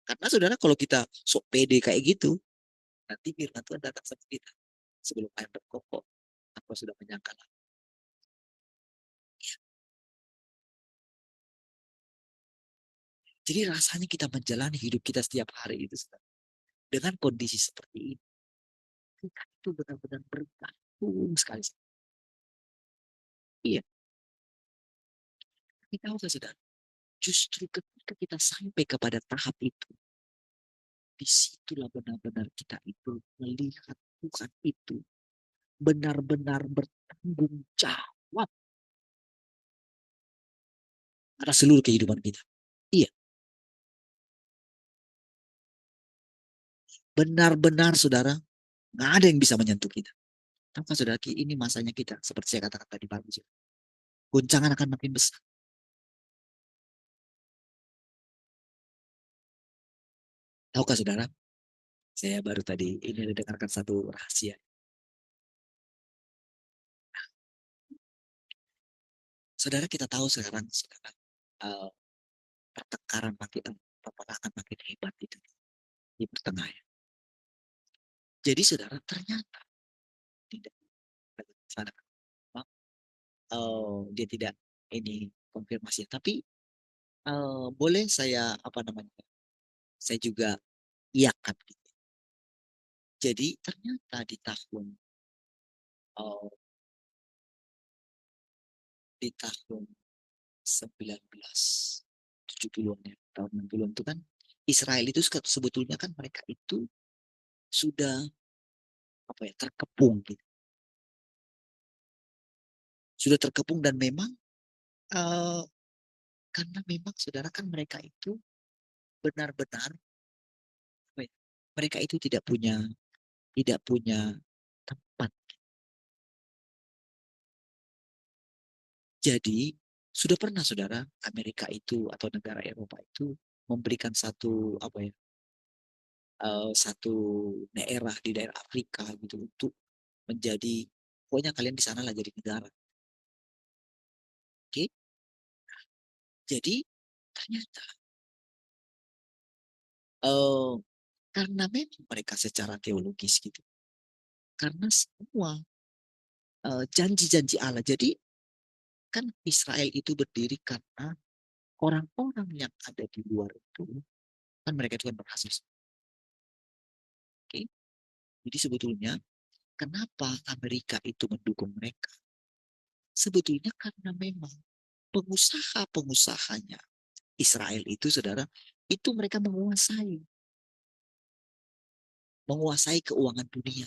Karena saudara kalau kita sok pede kayak gitu, nanti firman Tuhan datang sama kita. Sebelum ayam berkokok, aku sudah menyangka. Jadi rasanya kita menjalani hidup kita setiap hari itu saudara, dengan kondisi seperti ini. Kita itu benar-benar bergantung sekali. Iya. Tapi tahu gak saudara? Justru ketika kita sampai kepada tahap itu, disitulah benar-benar kita itu melihat Tuhan itu benar-benar bertanggung jawab atas seluruh kehidupan kita. Iya. Benar-benar saudara, nggak ada yang bisa menyentuh kita. Tahu saudara, ini masanya kita, seperti saya katakan tadi pagi. Goncangan akan makin besar. Tahukah saudara, saya baru tadi ini dengarkan satu rahasia. Saudara, kita tahu sekarang, saudara, eh, pertengkaran makin, peperangan makin hebat itu di pertengahan. Jadi saudara, ternyata tidak sana, dia tidak ini konfirmasi, tapi boleh saya apa namanya? Saya juga iakan. Gitu. Jadi ternyata eh, di tahun 1970-an ya, tahun 60-an itu kan Israel itu sebetulnya kan mereka itu sudah apa ya terkepung gitu. Sudah terkepung dan memang eh, karena memang saudara kan mereka itu benar-benar apa ya, mereka itu tidak punya tempat. Jadi sudah pernah saudara Amerika itu atau negara Eropa itu memberikan satu apa ya satu daerah di daerah Afrika gitu untuk menjadi pokoknya kalian di sana lah jadi negara. Oke? Jadi ternyata eh, karena memang mereka secara teologis gitu. Karena semua janji-janji Allah. Jadi kan Israel itu berdiri karena orang-orang yang ada di luar itu kan mereka itu kan berhasil. Oke? Jadi sebetulnya kenapa Amerika itu mendukung mereka? Sebetulnya karena memang pengusaha-pengusahanya Israel itu saudara itu mereka menguasai keuangan dunia.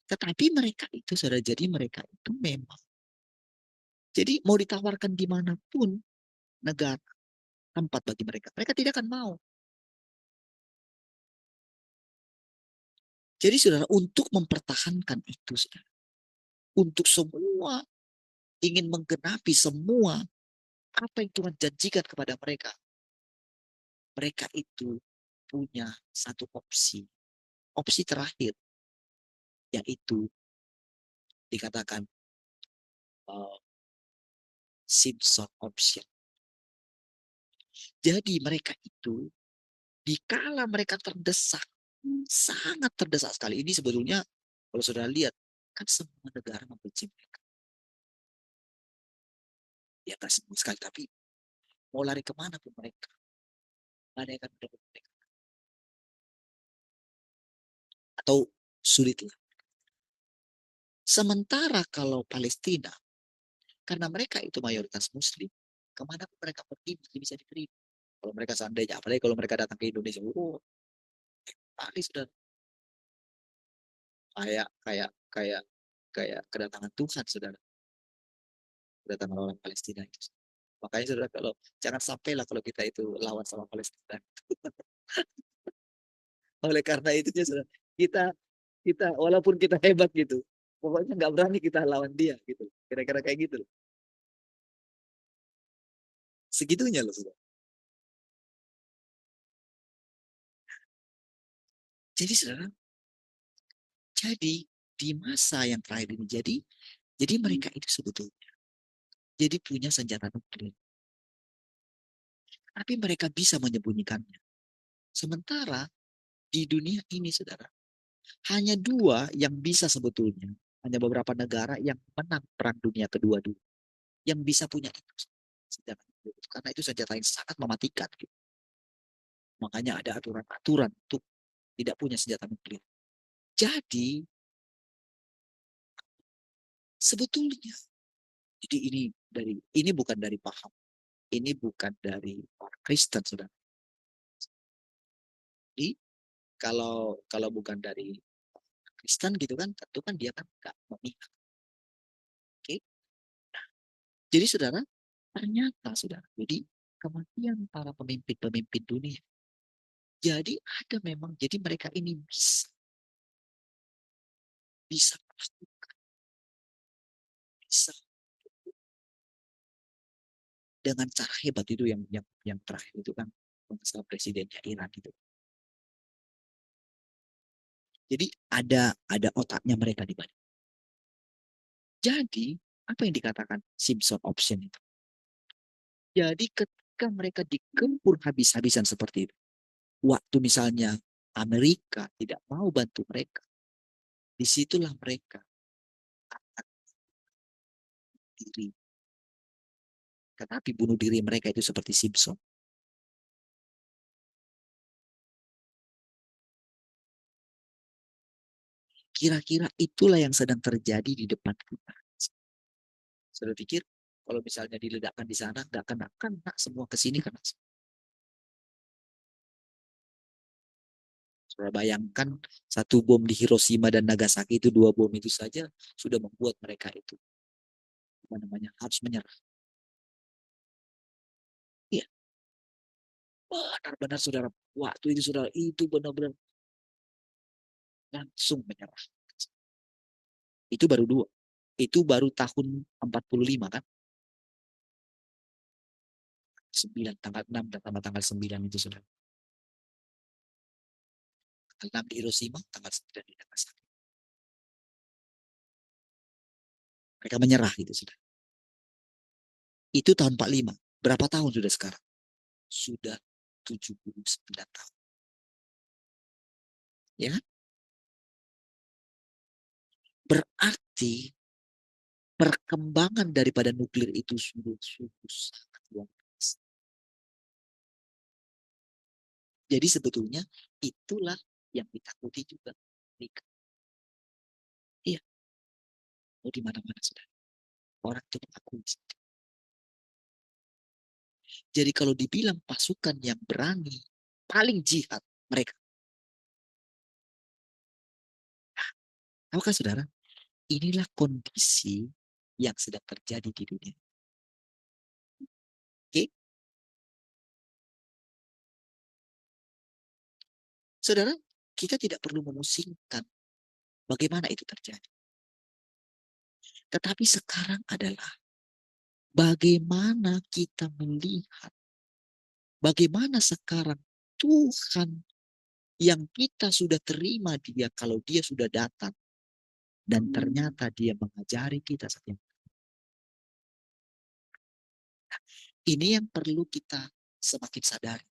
Tetapi mereka itu saudara jadi mereka itu memang jadi mau ditawarkan dimanapun negara tempat bagi mereka, mereka tidak akan mau. Jadi saudara untuk mempertahankan itu saudara, untuk semua ingin menggenapi semua apa yang Tuhan janjikan kepada mereka, mereka itu punya satu opsi, opsi terakhir yaitu dikatakan uh, Simpson option. Jadi mereka itu dikala mereka terdesak, sangat terdesak sekali. Ini sebetulnya kalau sudah lihat, kan semua negara membenci mereka. Ya tak semua sekali, tapi mau lari kemana pun mereka. Ada yang akan mendapat mereka. Atau sulitlah. Sementara kalau Palestina, karena mereka itu mayoritas muslim, kemana pun mereka pergi masih bisa diterima. Kalau mereka seandainya, apalagi kalau mereka datang ke Indonesia, tadi sudah kayak kayak kayak kayak kedatangan Tuhan, saudara. Kedatangan orang Palestina itu. Makanya saudara kalau jangan sampailah kalau kita itu lawan sama Palestina. Oleh karena itu ya saudara, kita kita walaupun kita hebat gitu, pokoknya nggak berani kita lawan dia gitu. Kira-kira kayak gitu loh. Segitunya loh saudara. Jadi saudara, jadi di masa yang terakhir ini jadi mereka itu sebetulnya jadi punya senjata nuklir. Tapi mereka bisa menyembunyikannya. Sementara di dunia ini saudara, hanya dua yang bisa sebetulnya. Hanya beberapa negara yang menang perang dunia kedua dulu. Yang bisa punya itu. Senjata nuklir. Karena itu senjata yang sangat mematikan. Gitu. Makanya ada aturan-aturan untuk tidak punya senjata nuklir. Jadi sebetulnya, jadi ini bukan dari paham, ini bukan dari orang Kristen, saudara. Jadi kalau kalau bukan dari Kristen gitu kan, tentu kan dia kan nggak memihak. Oke, jadi saudara, ternyata saudara, jadi kematian para pemimpin-pemimpin dunia. Jadi ada memang, jadi mereka ini bisa bisa dengan cara hebat itu yang terakhir itu kan Masalah presidennya Iran itu. Jadi ada otaknya mereka di balik. Jadi apa yang dikatakan Simpson option itu? Jadi ketika mereka dikempur habis-habisan seperti itu, waktu misalnya Amerika tidak mau bantu mereka, disitulah mereka akan diri. Tetapi bunuh diri mereka itu seperti Simpson. Kira-kira itulah yang sedang terjadi di depan kita. Sudah pikir kalau misalnya diledakkan di sana, nggak kena semua ke sini kena. Sudah bayangkan satu bom di Hiroshima dan Nagasaki itu, dua bom itu saja sudah membuat mereka itu apa namanya harus menyerah. Iya, benar-benar saudara. Waktu itu saudara itu benar-benar langsung menyerah. Itu baru dua. Itu baru tahun 45 kan? 9, tanggal 6 dan tanggal 9 itu saudara. Tanggal 6 di Hiroshima, tanggal 9 di Nagasaki. Mereka menyerah gitu saudara. Itu tahun 45. Berapa tahun sudah sekarang? Sudah 79 tahun. Ya, berarti perkembangan daripada nuklir itu sungguh sangat luar biasa. Jadi sebetulnya itulah yang ditakuti juga. Iya, mau di mana-mana sudah. Orang itu mengakui. Jadi kalau dibilang pasukan yang berani, paling jihad mereka. Apakah saudara? Inilah kondisi yang sedang terjadi di dunia. Oke? Saudara, kita tidak perlu memusingkan bagaimana itu terjadi. Tetapi sekarang adalah bagaimana kita melihat, bagaimana sekarang Tuhan yang kita sudah terima dia kalau dia sudah datang. Dan ternyata dia mengajari kita setiap. Ini yang perlu kita semakin sadari.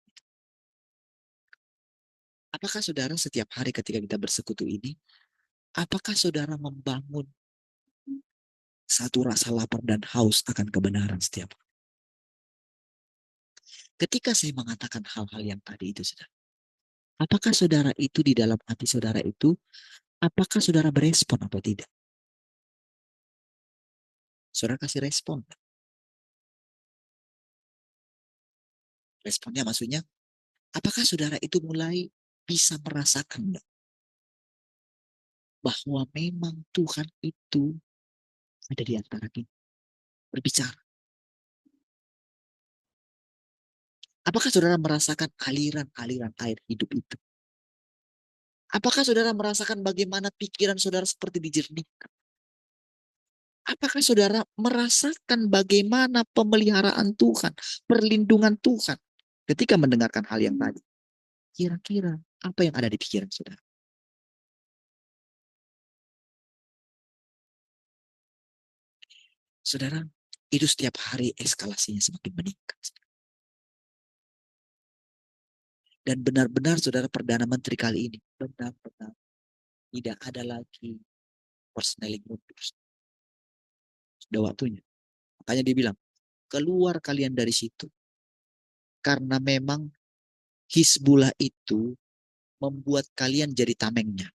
Apakah saudara setiap hari ketika kita bersekutu ini, apakah saudara membangun satu rasa lapar dan haus akan kebenaran setiap hari? Ketika saya mengatakan hal-hal yang tadi itu, saudara, apakah saudara itu di dalam hati saudara itu, apakah saudara berespon atau tidak? Saudara kasih respon. Responnya maksudnya, apakah saudara itu mulai bisa merasakan bahwa memang Tuhan itu ada di antara kita, berbicara. Apakah saudara merasakan aliran-aliran air hidup itu? Apakah saudara merasakan bagaimana pikiran saudara seperti dijernihkan? Apakah saudara merasakan bagaimana pemeliharaan Tuhan, perlindungan Tuhan ketika mendengarkan hal yang tadi? Kira-kira apa yang ada di pikiran saudara? Saudara, itu setiap hari eskalasinya semakin meningkat. Dan benar-benar saudara Perdana Menteri kali ini benar-benar tidak ada lagi persneling mundur. Sudah waktunya. Makanya dia bilang, keluar kalian dari situ. Karena memang Hizbullah itu membuat kalian jadi tamengnya.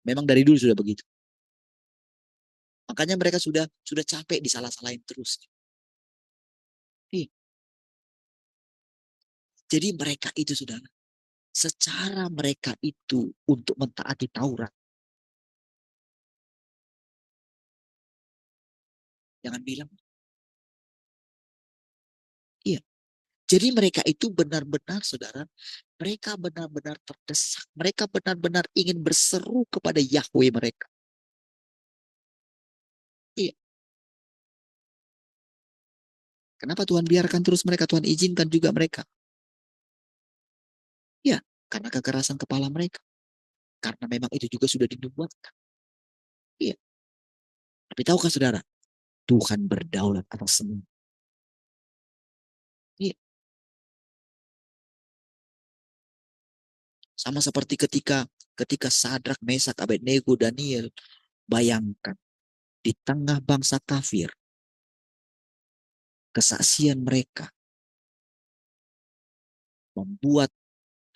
Memang dari dulu sudah begitu. Makanya mereka sudah capek disalah-salahin terus. Jadi mereka itu saudara, secara mereka itu untuk mentaati Taurat. Jangan bilang. Iya. Jadi mereka itu benar-benar saudara, mereka benar-benar terdesak. Mereka benar-benar ingin berseru kepada Yahweh mereka. Iya. Kenapa Tuhan biarkan terus mereka? Tuhan izinkan juga mereka. karena kekerasan kepala mereka. Karena memang itu juga sudah dinubuatkan. Iya. Tapi tahukah saudara, Tuhan berdaulat atas semua. Iya. Sama seperti ketika Sadrak, Mesak, Abednego, Daniel, bayangkan di tengah bangsa kafir, kesaksian mereka membuat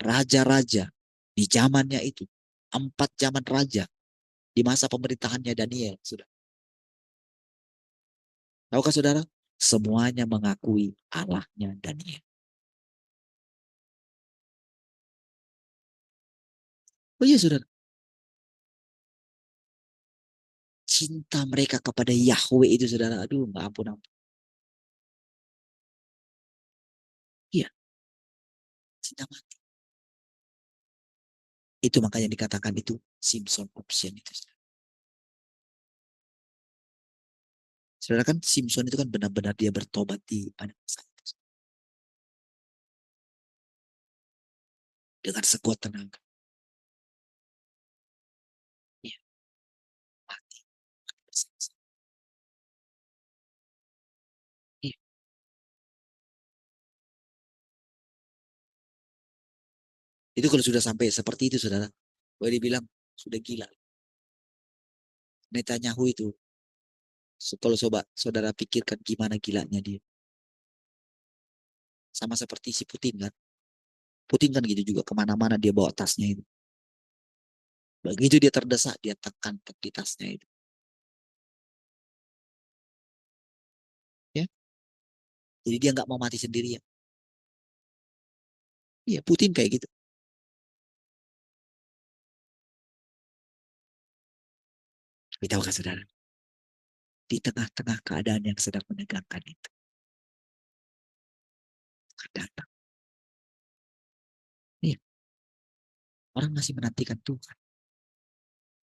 raja-raja di zamannya itu, 4 zaman raja di masa pemerintahannya Daniel, sudah. Tahukah saudara? Semuanya mengakui Allahnya Daniel. Oh iya saudara, cinta mereka kepada Yahweh itu saudara, aduh nggak ampun ampun. Iya, cinta mati. Itu makanya dikatakan itu Simpson option itu. Saudara kan Simpson itu kan benar-benar dia bertobat di pada masa itu. Dengan sekuat tenaga. Iya, mati. Iya. Itu kalau sudah sampai seperti itu saudara, boleh dibilang sudah gila. Netanyahu itu, kalau coba saudara pikirkan gimana gilanya dia. Sama seperti si Putin kan. Putin kan gitu juga, kemana-mana dia bawa tasnya itu. Begitu dia terdesak, dia tekan di tasnya itu. Ya, jadi dia nggak mau mati sendirian. Iya, Putin kayak gitu. Tapi tahukah saudara, di tengah-tengah keadaan yang sedang menegangkan itu, akan datang. Iya, orang masih menantikan Tuhan.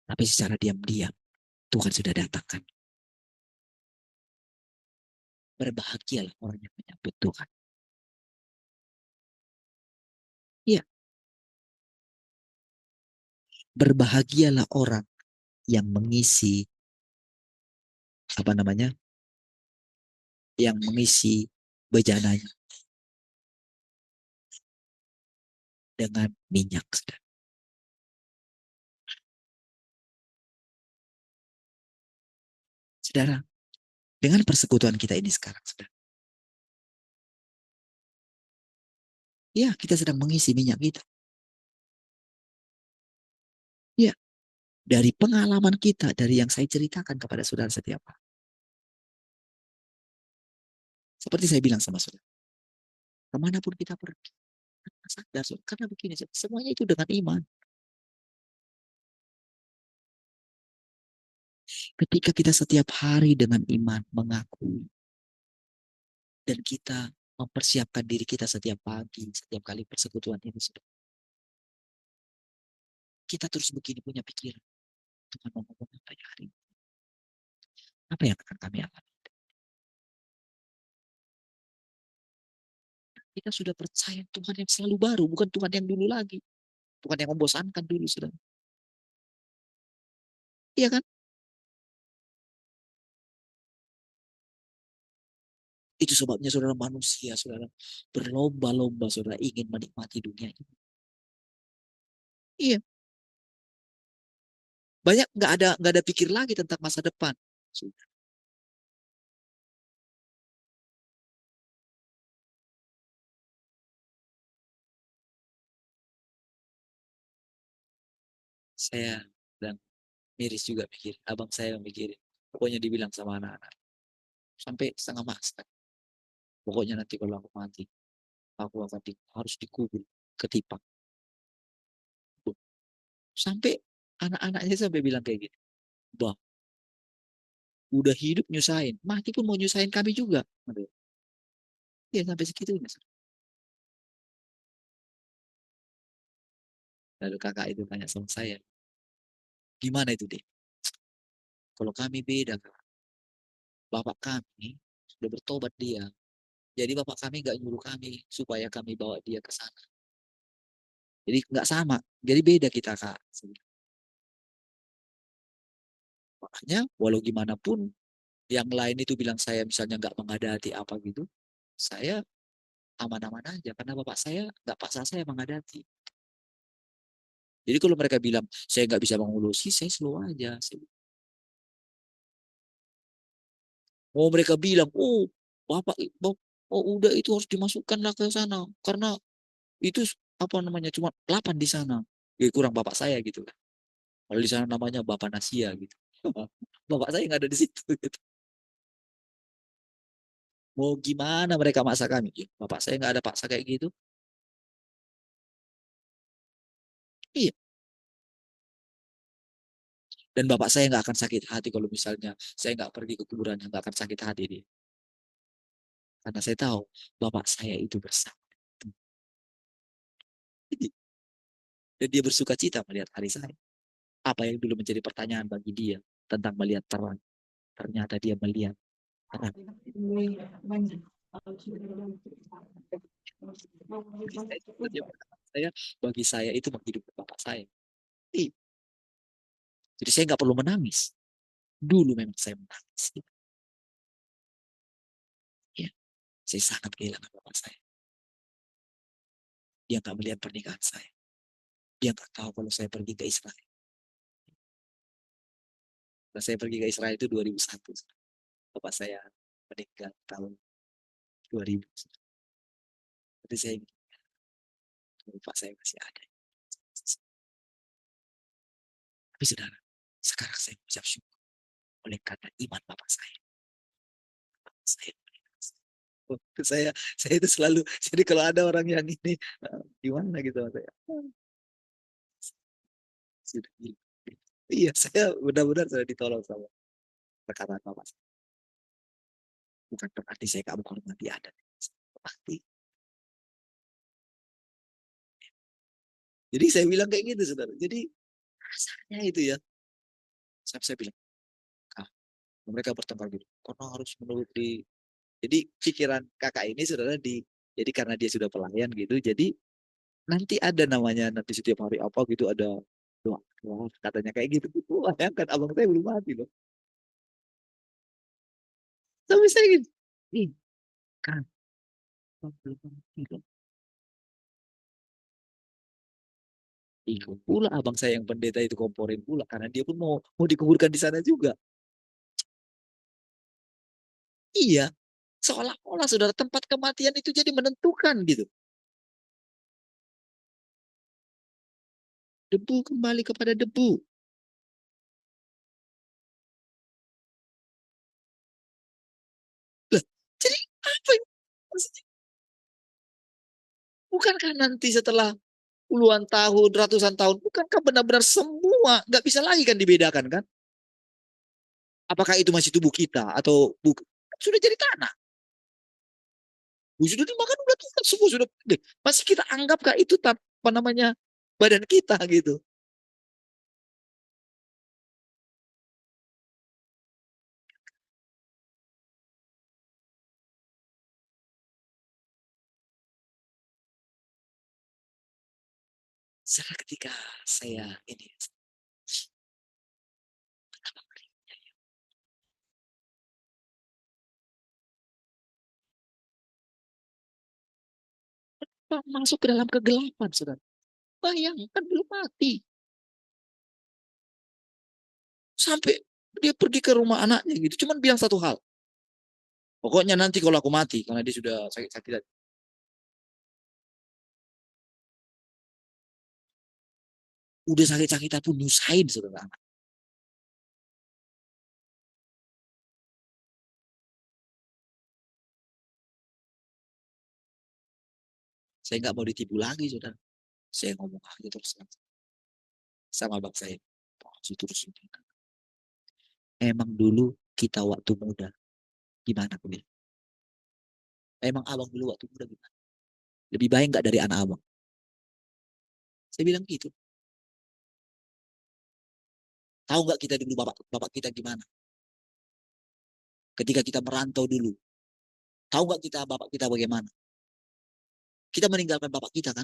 Tapi secara diam-diam, Tuhan sudah datangkan. Berbahagialah orang yang menyambut Tuhan. Iya, berbahagialah orang yang mengisi, apa namanya, yang mengisi bejananya dengan minyak. Saudara, dengan persekutuan kita ini sekarang, saudara, ya kita sedang mengisi minyak kita. Ya, dari pengalaman kita, dari yang saya ceritakan kepada saudara setiap hari. Seperti saya bilang sama saudara, kemanapun kita pergi, sadar, karena begini, semuanya itu dengan iman. Ketika kita setiap hari dengan iman mengakui, dan kita mempersiapkan diri kita setiap pagi, setiap kali persekutuan ini, saudara, kita terus begini punya pikiran, Tuhan mau ngomong apa ya hari ini? Apa yang akan kami alami? Kita sudah percaya Tuhan yang selalu baru, bukan Tuhan yang dulu lagi. Tuhan yang membosankan dulu, saudara. Iya kan? Itu sebabnya saudara, manusia, saudara, berlomba-lomba, saudara, ingin menikmati dunia ini. Iya, banyak nggak ada pikir lagi tentang masa depan. Sudah. Saya dan miris juga pikir, abang saya mikirin. Pokoknya dibilang sama anak-anak, sampai setengah masa. Pokoknya nanti kalau aku mati, aku akan harus dikubur, ketipak. Sampai anak-anaknya sampai bilang kayak gitu. Bah, udah hidup nyusahin, mati pun mau nyusahin kami juga. Ya sampai segitunya. Lalu kakak itu tanya sama saya, gimana itu deh? Kalau kami beda, Kak. Bapak kami sudah bertobat dia. Jadi bapak kami nggak nyuruh kami supaya kami bawa dia ke sana. Jadi nggak sama. Jadi beda kita, Kak. Makanya walau gimana pun yang lain itu bilang saya misalnya nggak menghadati apa gitu, saya aman-aman aja karena bapak saya nggak paksa saya menghadati. Jadi kalau mereka bilang saya nggak bisa mengurusi, saya slow aja. Mau mereka bilang, oh bapak, oh udah itu harus dimasukkanlah ke sana karena itu apa namanya cuma 8 di sana. Ya, kurang bapak saya gitu kan. Kalau di sana namanya Bapak Nasia gitu. Bapak saya nggak ada di situ. Gitu. Mau gimana mereka maksa kami? Ya, bapak saya nggak ada paksa kayak gitu. Iya. Dan bapak saya nggak akan sakit hati kalau misalnya saya nggak pergi ke kuburannya, nggak akan sakit hati dia. Karena saya tahu bapak saya itu bersama. Dan dia bersuka cita melihat hari saya. Apa yang dulu menjadi pertanyaan bagi dia tentang melihat terang. Ternyata dia melihat terang. Saya, bagi saya itu menghidupkan bapak saya. Jadi saya nggak perlu menangis. Dulu memang saya menangis. Ya, saya sangat kehilangan bapak saya. Dia nggak melihat pernikahan saya. Dia nggak tahu kalau saya pergi ke Israel. Nah, saya pergi ke Israel itu 2001. Bapak saya meninggal tahun 2000. Jadi saya ingin bapak saya masih ada. Tapi saudara, sekarang saya mengucap syukur oleh karena iman bapak saya. Saya saya itu selalu jadi kalau ada orang yang ini gimana gitu saya sudah iya saya benar-benar sudah ditolong sama perkataan bapak saya. Bukan berarti saya gak menghormati adat pasti. Jadi saya bilang kayak gitu saudara. Jadi rasanya itu ya saya bilang ah, mereka bertengkar gitu karena harus menuruti. Jadi pikiran kakak ini saudara jadi karena dia sudah pelayan gitu jadi nanti ada namanya nanti setiap hari apa gitu ada doa, doa katanya kayak gitu. Bayangkan abang saya belum mati loh. Tapi saya gini, ih kan belum mati loh. Ikut pula abang saya yang pendeta itu komporin pula karena dia pun mau dikuburkan di sana juga. Iya, seolah-olah saudara tempat kematian itu jadi menentukan gitu. Debu kembali kepada debu. Lah, jadi apa ini? Maksudnya, bukankah nanti setelah puluhan tahun, ratusan tahun, bukankah benar-benar semua nggak bisa lagi kan dibedakan kan? Apakah itu masih tubuh kita atau bukan? Sudah jadi tanah. Sudah dimakan udah tuh semua sudah. Masih kita anggapkah itu apa namanya badan kita gitu? Saya ketika saya ini masuk ke dalam kegelapan, saudara. Bayangkan belum mati. Sampai dia pergi ke rumah anaknya gitu. Cuman bilang satu hal. Pokoknya nanti kalau aku mati, karena dia sudah sakit-sakit. Udah sakit-sakitan pun nyusahin, saudara. Saya nggak mau ditipu lagi, saudara. Saya ngomong aja terus sama bang saya. Terus emang dulu kita waktu muda gimana aku bilang? Emang abang dulu waktu muda gimana? Lebih baik nggak dari anak abang? Saya bilang gitu. Tahu nggak kita dulu bapak bapak kita gimana? Ketika kita merantau dulu, tahu nggak kita bapak kita bagaimana? Kita meninggalkan bapak kita kan?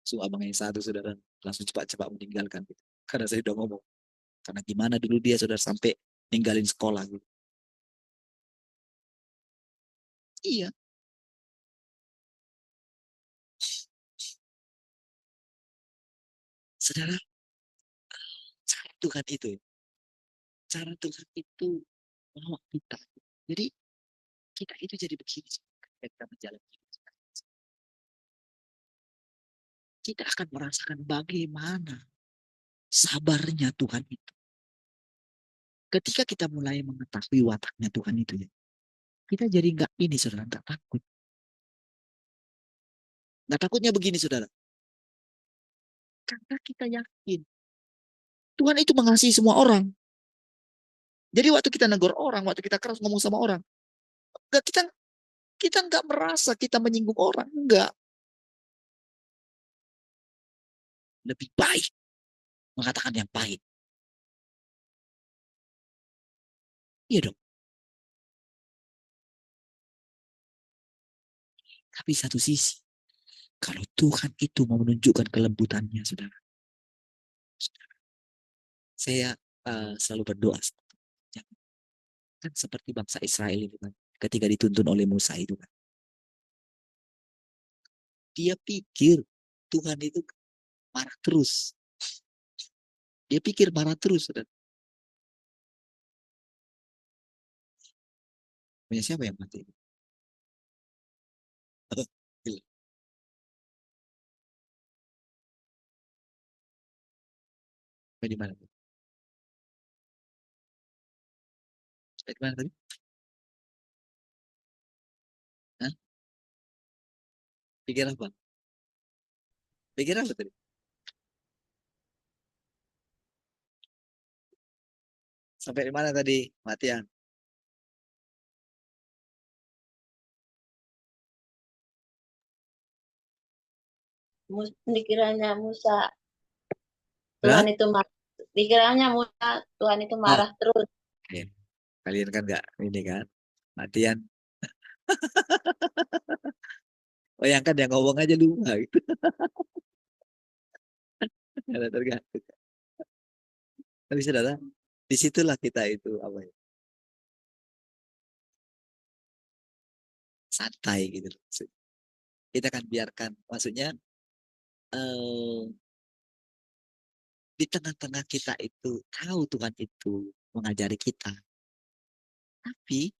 So abang yang satu saudara langsung cepat-cepat meninggalkan gitu. Karena saya udah ngomong. Karena gimana dulu dia saudara sampai ninggalin sekolah gitu. Iya, saudara, cara Tuhan itu, cara Tuhan itu bawa kita. Jadi kita itu jadi begini, ketika kita menjalani hidup. Kita akan merasakan bagaimana sabarnya Tuhan itu. Ketika kita mulai mengetahui wataknya Tuhan itu ya, kita jadi nggak ini saudara, nggak takut. Nggak takutnya begini saudara, karena kita yakin Tuhan itu mengasihi semua orang. Jadi waktu kita negor orang, waktu kita keras ngomong sama orang, nggak kita nggak merasa kita menyinggung orang, enggak. Lebih baik mengatakan yang pahit. Iya dong. Tapi satu sisi, kalau Tuhan itu mau menunjukkan kelembutannya, saudara, saya selalu berdoa. Kan seperti bangsa Israel itu kan, ketika dituntun oleh Musa itu kan, dia pikir Tuhan itu marah terus. Dia pikir marah terus, saudara. Punya siapa yang mati? Gila. Sampai di mana? Sampai di mana tadi? Hah? Pikir apa? Pikir apa tadi? Sampai di mana tadi? Matian. Dikiranya Musa, Hah? Tuhan itu marah. Dikiranya Musa, Tuhan itu Oh, marah terus. oke. Kalian kan nggak ini kan? Matian. Oh yang kan yang ngomong aja lupa gitu. Ada tergantung. Tapi saudara, disitulah kita itu apa ya? Santai gitu loh. Kita akan biarkan, maksudnya eh, di tengah-tengah kita itu tahu Tuhan itu mengajari kita, tapi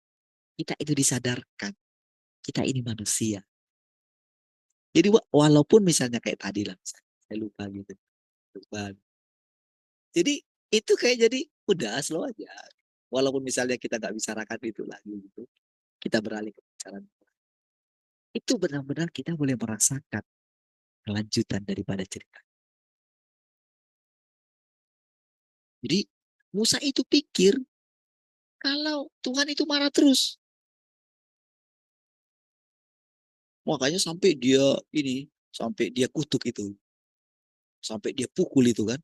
kita itu disadarkan kita ini manusia. Jadi walaupun misalnya kayak tadi lah, misalnya, saya lupa gitu, lupa. Jadi itu kayak jadi udah slow aja. Walaupun misalnya kita nggak bicarakan itu lagi gitu, kita beralih ke bicara itu benar-benar kita boleh merasakan kelanjutan daripada cerita. Jadi Musa itu pikir kalau Tuhan itu marah terus. Makanya sampai dia ini, sampai dia kutuk itu. Sampai dia pukul itu kan.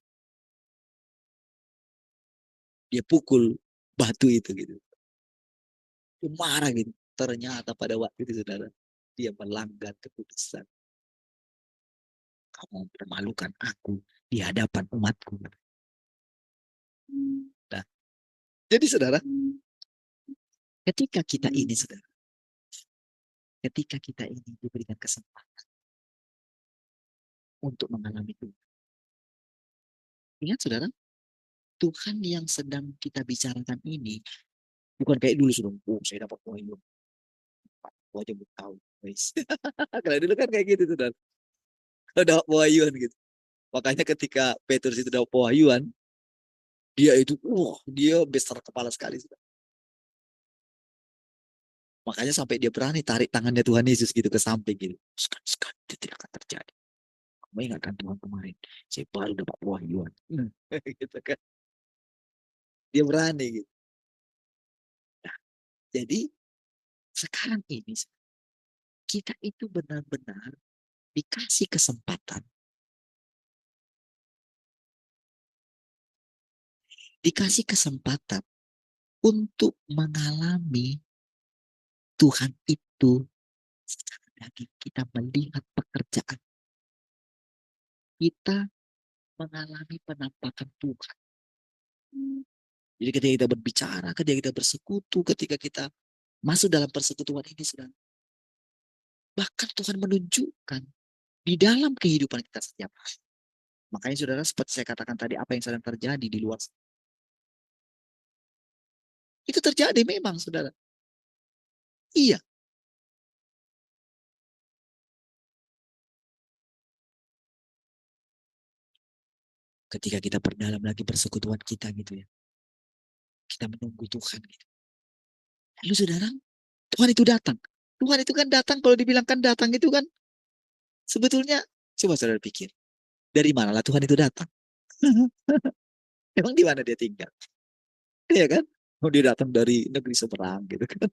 Dia pukul batu itu gitu. Dia marah gitu. Ternyata pada waktu itu saudara, dia melanggar keputusan. Kamu mempermalukan aku di hadapan umatku. Nah, jadi saudara, ketika kita ini saudara, ketika kita ini diberikan kesempatan untuk mengalami Tuhan. Ingat saudara, Tuhan yang sedang kita bicarakan ini bukan kayak dulu sudah, oh saya dapat poin, aku aja mau tahu. Guys. Kalau dulu kan kayak gitu saudara. Kalau dapat pewahyuan gitu. Makanya ketika Petrus itu dapat pewahyuan, dia itu, dia besar kepala sekali. Saudara. Makanya sampai dia berani tarik tangannya Tuhan Yesus gitu ke samping gitu. Sekat, itu tidak akan terjadi. Kamu ingatkan Tuhan kemarin, saya baru dapat pewahyuan. gitu kan. Dia berani gitu. Nah, jadi sekarang ini kita itu benar-benar dikasih kesempatan, dikasih kesempatan untuk mengalami Tuhan itu secara daging. Kita melihat pekerjaan kita mengalami penampakan Tuhan. Jadi ketika kita berbicara, ketika kita bersekutu, ketika kita masuk dalam persekutuan ini, saudara, bahkan Tuhan menunjukkan di dalam kehidupan kita setiap hari. Makanya saudara, seperti saya katakan tadi, apa yang sedang terjadi di luar sana, itu terjadi memang, saudara. Iya. Ketika kita perdalam lagi persekutuan kita gitu ya. Kita menunggu Tuhan gitu. Lalu saudara, Tuhan itu datang. Tuhan itu kan datang, kalau dibilangkan datang itu kan sebetulnya, coba saudara pikir, dari manalah Tuhan itu datang? Emang di mana dia tinggal? Iya kan? Oh, dia datang dari negeri seberang gitu kan.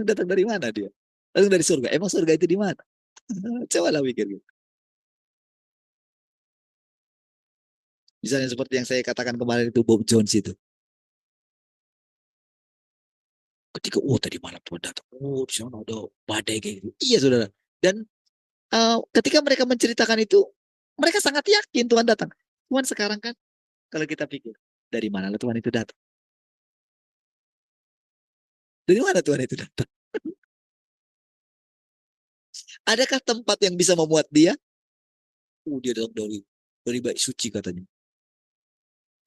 Datang dari mana dia? Datang dari surga. Emang surga itu di mana? Coba lah pikir gitu. Misalnya seperti yang saya katakan kemarin itu Bob Jones itu. Ketika, oh tadi malam Tuhan datang. Oh di sana ada badai kayak gitu. Iya saudara. Dan ketika mereka menceritakan itu, mereka sangat yakin Tuhan datang. Tuhan sekarang kan, kalau kita pikir, dari mana lah Tuhan itu datang? Dari mana Tuhan itu datang? Adakah tempat yang bisa memuat dia? Dia datang dari bait suci katanya.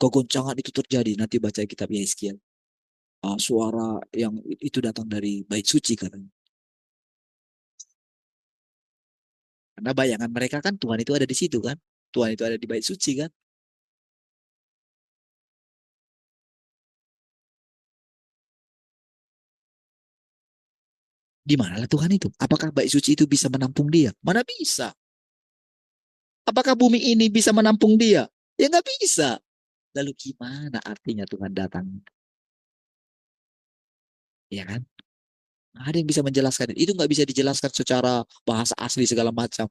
Kegoncangan itu terjadi. Nanti baca kitab Yeskiel. Suara yang itu datang dari bait suci katanya. Karena bayangan mereka kan Tuhan itu ada di situ kan. Tuhan itu ada di bait suci kan. Di manalah Tuhan itu? Apakah bait suci itu bisa menampung dia? Mana bisa? Apakah bumi ini bisa menampung dia? Ya nggak bisa. Lalu gimana artinya Tuhan datang? Ya kan? Nggak ada yang bisa menjelaskan. Itu nggak bisa dijelaskan secara bahasa asli segala macam.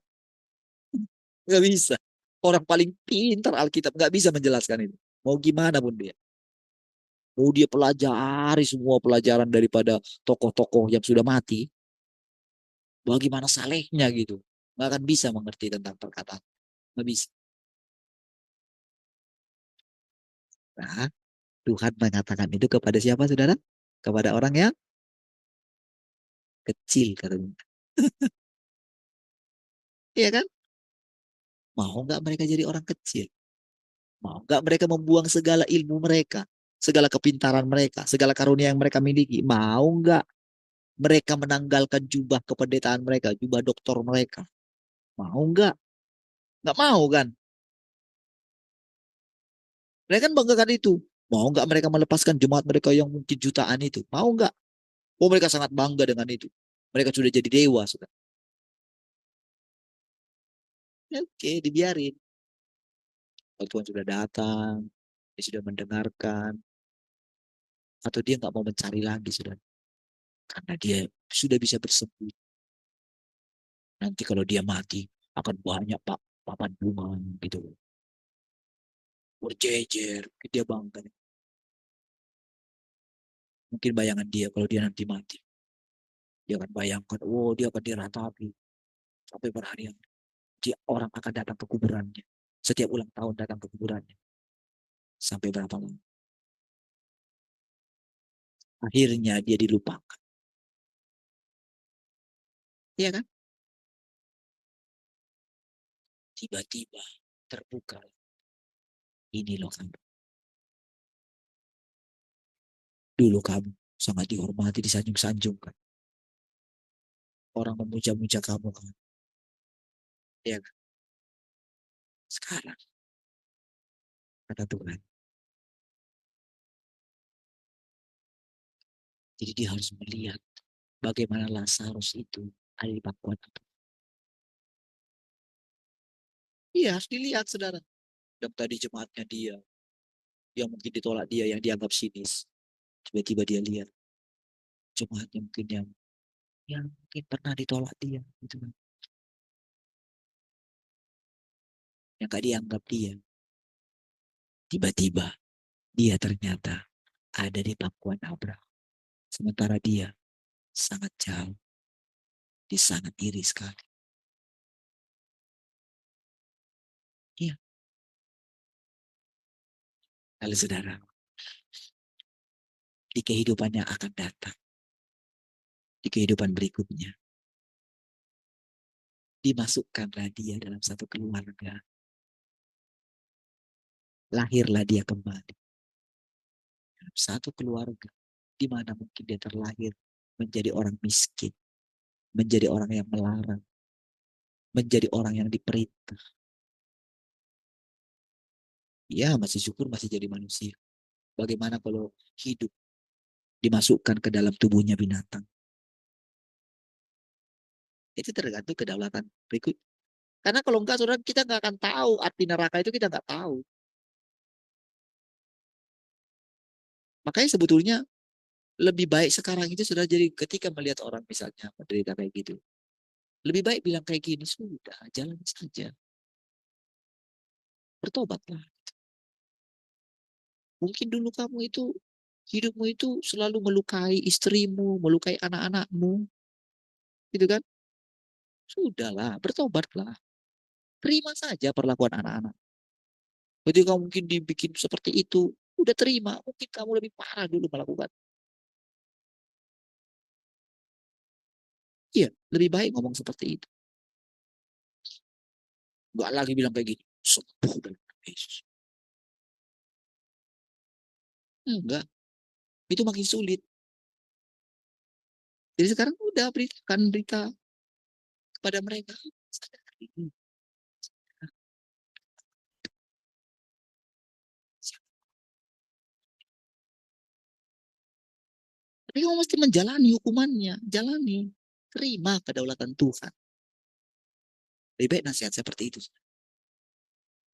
Nggak bisa. Orang paling pintar Alkitab nggak bisa menjelaskan itu. Mau gimana pun dia. Mau dia pelajari semua pelajaran daripada tokoh-tokoh yang sudah mati. Bagaimana salehnya gitu. Nggak akan bisa mengerti tentang perkataan. Nggak bisa. Nah, Tuhan mengatakan itu kepada siapa, saudara? Kepada orang yang kecil, katanya. Iya kan? Mau nggak mereka jadi orang kecil? Mau nggak mereka membuang segala ilmu mereka, segala kepintaran mereka, segala karunia yang mereka miliki? Mau nggak mereka menanggalkan jubah kependetaan mereka, jubah doktor mereka? Mau nggak? Nggak mau kan? Mereka kan banggakan itu. Mau nggak mereka melepaskan jemaat mereka yang mungkin jutaan itu? Mau nggak? Oh mereka sangat bangga dengan itu. Mereka sudah jadi dewa. Sudah. Ya, oke, dibiarin. Kalau Tuhan sudah datang, dia sudah mendengarkan, atau dia nggak mau mencari lagi, sudah. Karena dia sudah bisa bersembunyi. Nanti kalau dia mati, akan banyak papan bunga gitu. Berjejer, dia bangga. Mungkin bayangan dia kalau dia nanti mati. Dia akan bayangkan, oh dia akan diratapi. Sampai berhari-hari. Dia orang akan datang ke kuburannya. Setiap ulang tahun datang ke kuburannya. Sampai berapa lama. Akhirnya dia dilupakan. Iya kan? Tiba-tiba terbuka. Ini loh kamu. Dulu kamu sangat dihormati, disanjung-sanjung kan. Orang memuja-muja kamu kan. Iya kan? Sekarang, kata Tuhan. Jadi dia harus melihat bagaimana Lazarus itu ada di pangkuan itu. Iya, harus dilihat, saudara. Dan tadi jemaatnya dia, yang mungkin ditolak dia, yang dianggap sinis. Tiba-tiba dia lihat jemaatnya mungkin yang mungkin pernah ditolak dia. Gitu kan. Yang gak dianggap dia. Tiba-tiba dia ternyata ada di pangkuan Abraham. Sementara dia sangat jauh. Dia sangat iri sekali. Iya. Lalu saudara, di kehidupan yang akan datang, di kehidupan berikutnya, dimasukkanlah dia dalam satu keluarga. Lahirlah dia kembali dalam satu keluarga, di mana mungkin dia terlahir menjadi orang miskin, menjadi orang yang melarang, menjadi orang yang diperintah. Ya, masih syukur masih jadi manusia. Bagaimana kalau hidup dimasukkan ke dalam tubuhnya binatang? Itu tergantung kedaulatan berikut. Karena kalau enggak, saudara, kita nggak akan tahu arti neraka itu, kita nggak tahu. Makanya sebetulnya lebih baik sekarang itu sudah jadi ketika melihat orang misalnya menderita kayak gitu. Lebih baik bilang kayak gini, sudah jalan saja. Bertobatlah. Mungkin dulu kamu itu, hidupmu itu selalu melukai istrimu, melukai anak-anakmu. Gitu kan? Sudahlah, bertobatlah. Terima saja perlakuan anak-anak. Ketika kamu mungkin dibikin seperti itu, udah terima. Mungkin kamu lebih parah dulu melakukan. Iya, lebih baik ngomong seperti itu. Gak lagi bilang kayak gini, sembuh dalam nama Yesus. Enggak, itu makin sulit. Jadi sekarang udah beritakan berita kepada mereka. Tapi kamu mesti menjalani hukumannya, jalani. Terima kedaulatan Tuhan. Lebih baik nasihat seperti itu.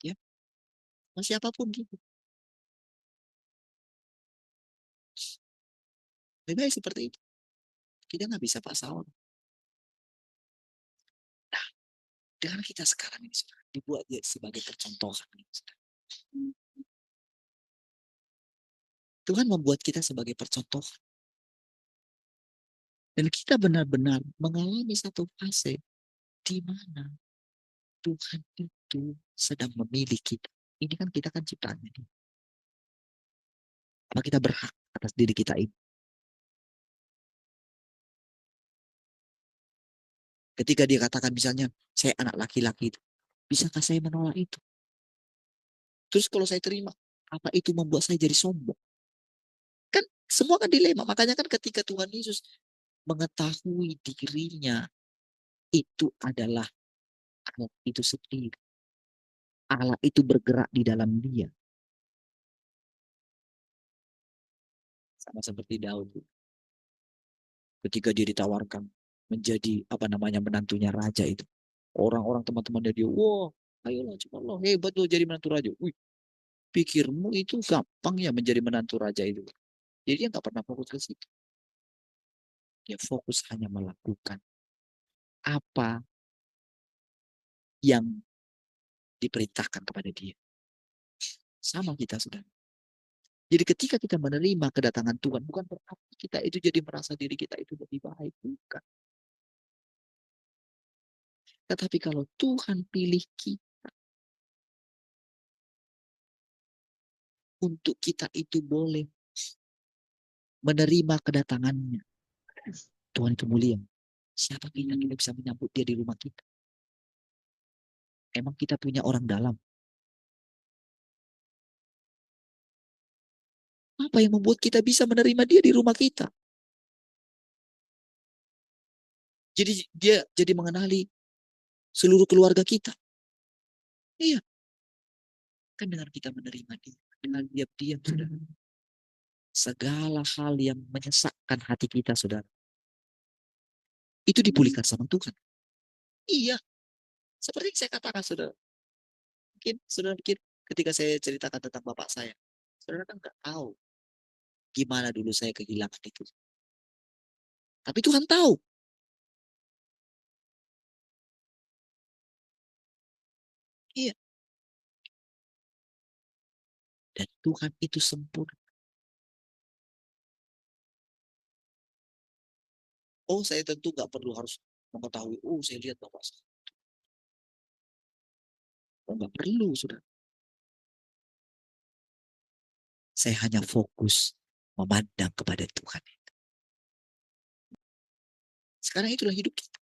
Ya, masih apapun gitu. Lebih baik seperti itu. Kita nggak bisa paksa orang. Nah, dengan kita sekarang ini sudah dibuat dia sebagai percontohan. Tuhan membuat kita sebagai percontohan. Dan kita benar-benar mengalami satu fase di mana Tuhan itu sedang memilih kita. Ini kan kita kan ciptaannya. Apa kita berhak atas diri kita ini? Ketika dia katakan misalnya, saya anak laki-laki itu. Bisakah saya menolak itu? Terus kalau saya terima, apa itu membuat saya jadi sombong? Kan semua kan dilema. Makanya kan ketika Tuhan Yesus mengetahui dirinya itu adalah Allah itu sendiri. Allah itu bergerak di dalam dia. Sama seperti Daud. Ketika dia ditawarkan menjadi apa namanya menantunya raja itu. Orang-orang teman-temannya dia, wah, ayolah coba lo hebat lo jadi menantu raja. Wih, pikirmu itu gampang ya menjadi menantu raja itu. Jadi dia nggak pernah fokus ke situ. Dia fokus hanya melakukan apa yang diperintahkan kepada dia. Sama kita sudah. Jadi ketika kita menerima kedatangan Tuhan, bukan berarti kita itu jadi merasa diri kita itu lebih baik. Bukan. Tetapi kalau Tuhan pilih kita untuk kita itu boleh menerima kedatangannya. Tuhan itu mulia. Siapa kita bisa menyambut dia di rumah kita? Emang kita punya orang dalam? Apa yang membuat kita bisa menerima dia di rumah kita? Jadi dia jadi mengenali seluruh keluarga kita. Iya. Kan dengan kita menerima dia. Dengan diam-diam, saudara. Segala hal yang menyesakkan hati kita, saudara. Itu dipulihkan sama Tuhan. Iya. Seperti yang saya katakan, saudara. Mungkin ketika saya ceritakan tentang bapak saya. Saudara kan nggak tahu gimana dulu saya kehilangan itu. Tapi Tuhan tahu. Iya. Dan Tuhan itu sempurna. Oh, saya tentu nggak perlu harus mengetahui. Oh, saya lihat bapak saya. Oh, nggak perlu, sudah. Saya hanya fokus memandang kepada Tuhan. Sekarang itulah hidup kita.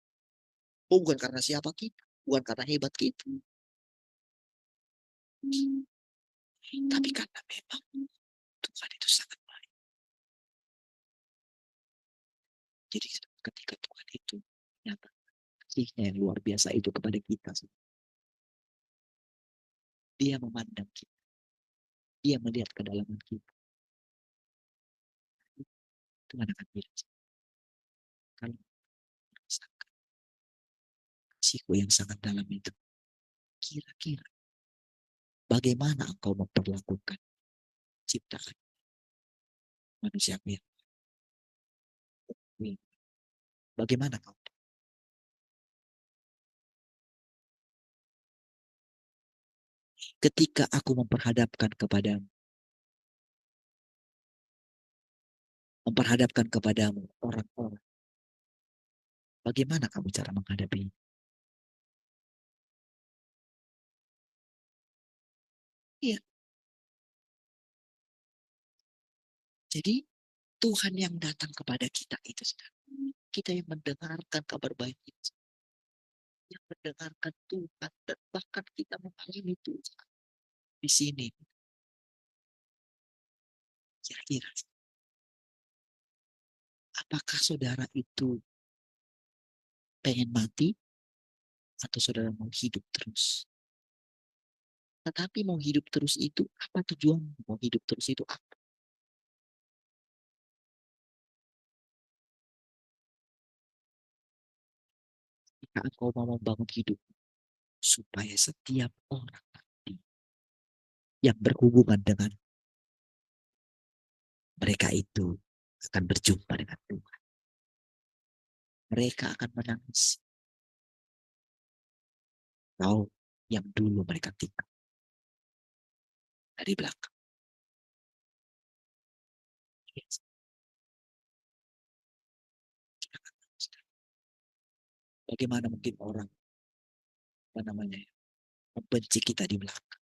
Oh, bukan karena siapa kita, bukan karena hebat kita, tapi karena memang Tuhan itu sangat baik. Jadi ketika Tuhan itu nyata kasihnya yang luar biasa itu kepada kita, dia memandang kita, dia melihat kedalaman kita. Tuhan akan bilang, kalau merasakan kasihku yang sangat dalam itu, kira-kira bagaimana engkau memperlakukan ciptaan manusiaku yang baik? Bagaimana kau? Ketika aku memperhadapkan kepadamu orang-orang, bagaimana kamu cara menghadapi? Iya. Jadi Tuhan yang datang kepada kita itu, kita yang mendengarkan kabar baik itu, yang mendengarkan Tuhan, dan bahkan kita mengalami Tuhan di sini. Kira-kira, apakah saudara itu pengen mati atau saudara mau hidup terus? Tetapi mau hidup terus itu apa tujuan? Mau hidup terus itu apa? Jika engkau mau membangun hidup supaya setiap orang nanti yang berhubungan dengan mereka itu akan berjumpa dengan Tuhan. Mereka akan menangis. Kau yang dulu mereka tinggal dari belakang. Yes. Bagaimana mungkin orang apa namanya membenci kita di belakang?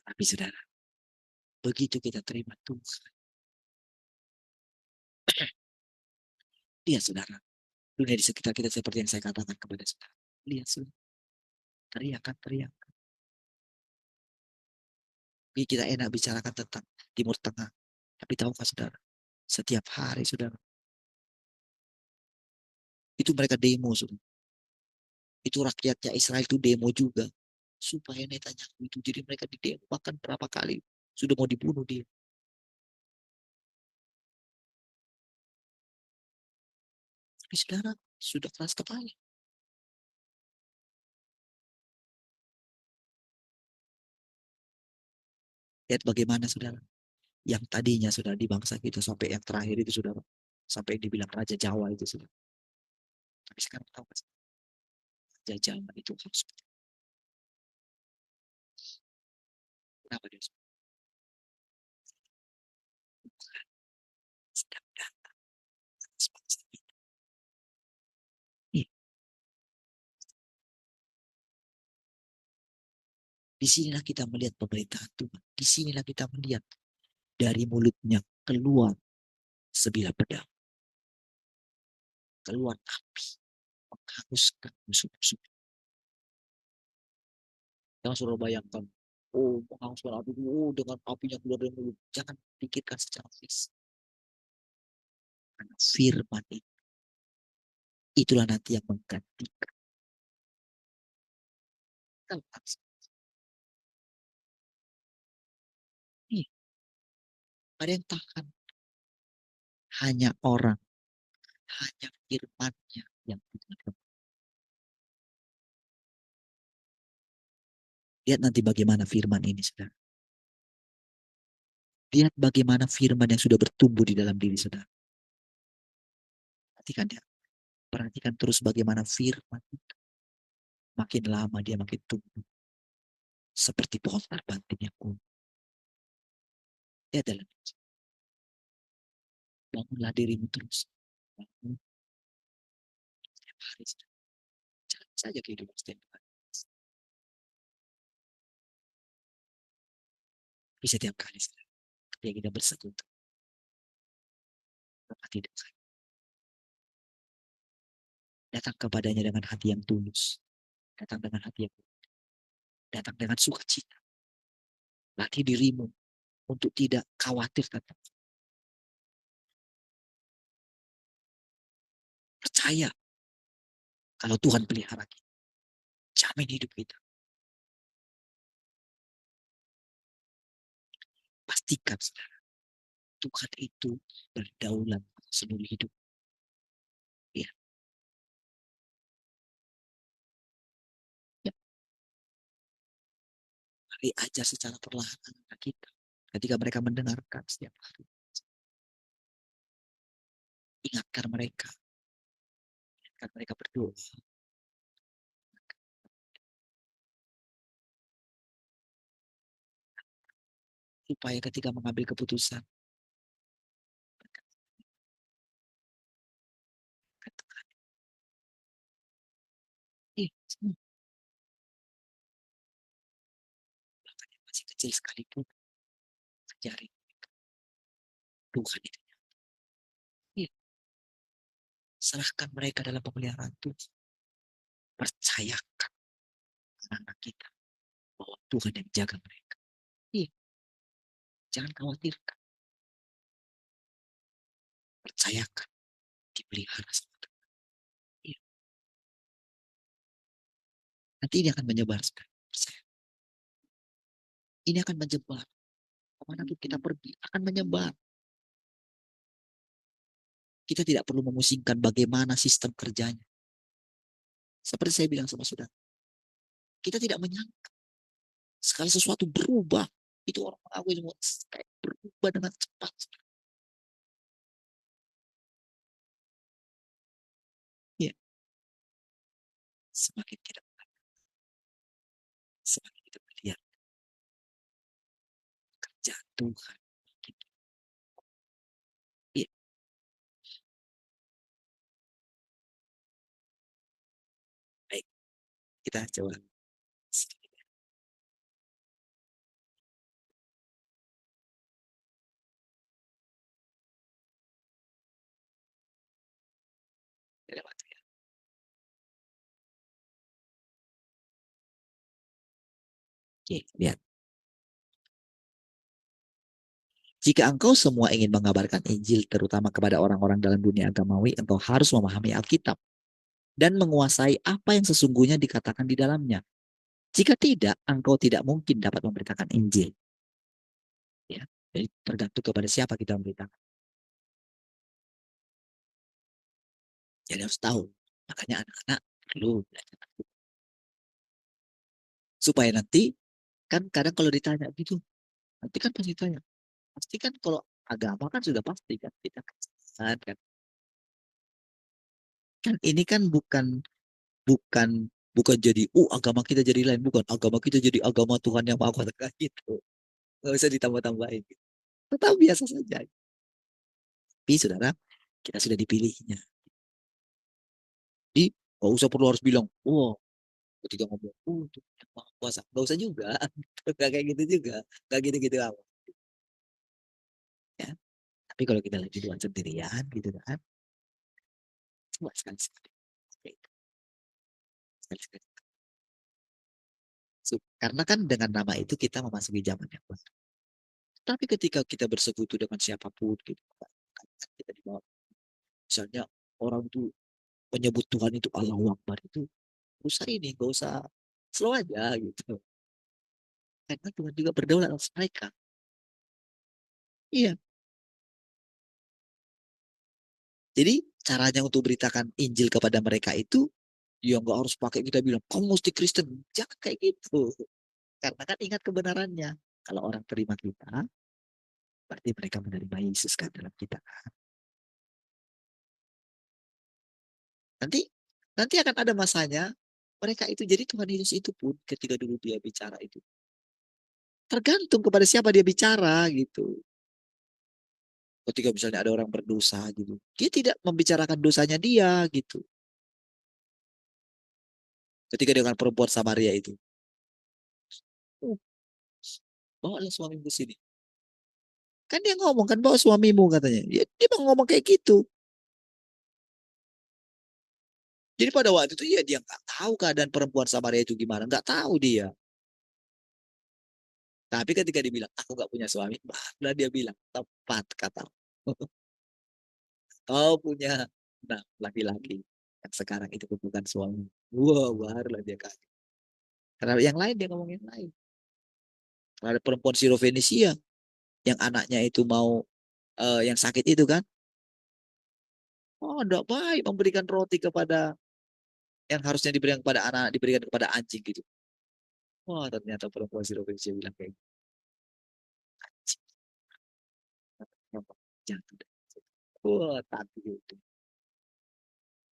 Tapi saudara, begitu kita terima Tuhan, lihat saudara, dunia di sekitar kita seperti yang saya katakan kepada saudara. Lihat saudara, teriakan. Kita enak bicarakan tentang Timur Tengah, tapi tahukah saudara, setiap hari saudara, itu mereka demo saudara. Itu rakyatnya Israel itu demo juga supaya Netanyahu itu, jadi mereka didemo bahkan berapa kali sudah mau dibunuh dia. Tapi saudara sudah keras kepala. Lihat bagaimana saudara, yang tadinya sudah di bangsa kita sampai yang terakhir itu sudah sampai yang dibilang Raja Jawa itu sudah. Tapi sekarang tahu kan, Raja Jawa itu harus kenapa dia sedang datang atas bangsa kita. Disinilah kita melihat pemerintahan Tuhan. Disinilah kita melihat dari mulutnya keluar sebilah pedang, keluar api, menghanguskan musuh-musuh. Jangan suruh bayangkan, oh menghanguskan api, oh dengan apinya keluar dari mulut. Jangan pikirkan secara fisik. Karena firman itu, itulah nanti yang menggantikan. Ada yang tahan. Hanya orang, hanya firmannya yang Tuhan. Lihat nanti bagaimana firman ini, saudara. Lihat bagaimana firman yang sudah bertumbuh di dalam diri saudara. Perhatikan ya. Perhatikan terus bagaimana firman itu. Makin lama dia makin tumbuh. Seperti pohon terbanting yang kuat. Dia dalam bangunlah dirimu terus. Bangun setiap hari. Jalan saja kehidupan setiap hari. Tapi setiap kali ketika kita bersekutu, maka tidak datang kepadanya dengan hati yang tulus, datang dengan hati yang datang dengan sukacita. Latih dirimu untuk tidak khawatir tentang percaya kalau Tuhan pelihara kita, jamin hidup kita. Pastikan saudara, Tuhan itu berdaulat seluruh hidup. Ya, ya. Mari ajar secara perlahan anak kita. Ketika mereka mendengarkan setiap hari, ingatkan mereka berdoa. Supaya ketika mengambil keputusan, masih kecil sekalipun, ajari Tuhan itu. Ya, serahkan mereka dalam pemeliharaan Tuhan. Percayakan anak kita bahwa Tuhan yang jaga mereka. Iya, jangan khawatirkan. Percayakan dipelihara sama Tuhan. Iya. Nanti ini akan menyebar sekali. Percaya. Ini akan menyebar. Kemanapun kita pergi akan menyebar. Kita tidak perlu memusingkan bagaimana sistem kerjanya. Seperti saya bilang sama saudara, kita tidak menyangka sekali sesuatu berubah, itu orang mengakui semua kayak berubah dengan cepat. Ya, semakin kita melihat kerja Tuhan. Ya, baik, kita coba. Lewat ya. Oke, lihat. Jika engkau semua ingin mengabarkan Injil terutama kepada orang-orang dalam dunia agamawi, engkau harus memahami Alkitab dan menguasai apa yang sesungguhnya dikatakan di dalamnya. Jika tidak, engkau tidak mungkin dapat memberitakan Injil. Ya, jadi tergantung kepada siapa kita memberitakan. Jadi harus tahu. Makanya anak-anak perlu belajar. Supaya nanti, kan kadang kalau ditanya gitu, nanti kan pasti tanya. Pasti kan kalau agama kan sudah pasti kan. Kita kan. Kan ini kan bukan bukan bukan jadi agama kita jadi lain, bukan agama kita jadi agama Tuhan yang Maha Kuasa gitu, nggak usah ditambah-tambahin gitu. Tetap biasa saja. Tapi saudara, kita sudah dipilihnya, jadi nggak usah perlu harus bilang ketika ngomong Tuhan yang Maha Kuasa, nggak usah juga. Nggak kayak gitu juga, nggak gitu-gitu amat ya. Tapi kalau kita lagi Tuhan sendirian gitu kan, coba sekali-sekali sekali-sekali. Karena kan dengan nama itu kita memasuki zaman yang baru. Tapi ketika kita bersekutu dengan siapapun gitu, kita dibawa. Misalnya orang tuh menyebut Tuhan itu Allahu Akbar, itu gak usah ini, gak usah slow aja gitu. Karena Tuhan juga berdaulat atas mereka. Iya. Jadi caranya untuk beritakan Injil kepada mereka itu, ya nggak harus pakai kita bilang, kamu mesti Kristen. Jangan kayak gitu. Karena kan ingat kebenarannya. Kalau orang terima kita, berarti mereka menerima Yesus kan dalam kita. Nanti nanti akan ada masanya mereka itu jadi Tuhan Yesus itu pun ketika dulu dia bicara itu tergantung kepada siapa dia bicara gitu. Ketika misalnya ada orang berdosa gitu, dia tidak membicarakan dosanya dia gitu. Ketika dengan perempuan Samaria itu, bawalah suamimu ke sini. Kan dia ngomong kan bawa suamimu katanya. Ya, dia mau ngomong kayak gitu. Jadi pada waktu itu ya dia nggak tahu keadaan perempuan Samaria itu gimana, nggak tahu dia. Tapi ketika dibilang aku nggak punya suami, barulah dia bilang tepat kata. Kau punya nah laki-laki yang sekarang itu bukan suami. Wah, barulah dia kaget. Karena yang lain dia ngomong yang lain. Karena ada perempuan Sirofenisia yang anaknya itu mau yang sakit itu kan. Oh, tidak baik memberikan roti kepada yang harusnya diberikan kepada anak, diberikan kepada anjing gitu. Wah, ternyata perempuan Sirofenisia bilang kayak gitu. Anjing, jatuh deh. Wah, tapi itu.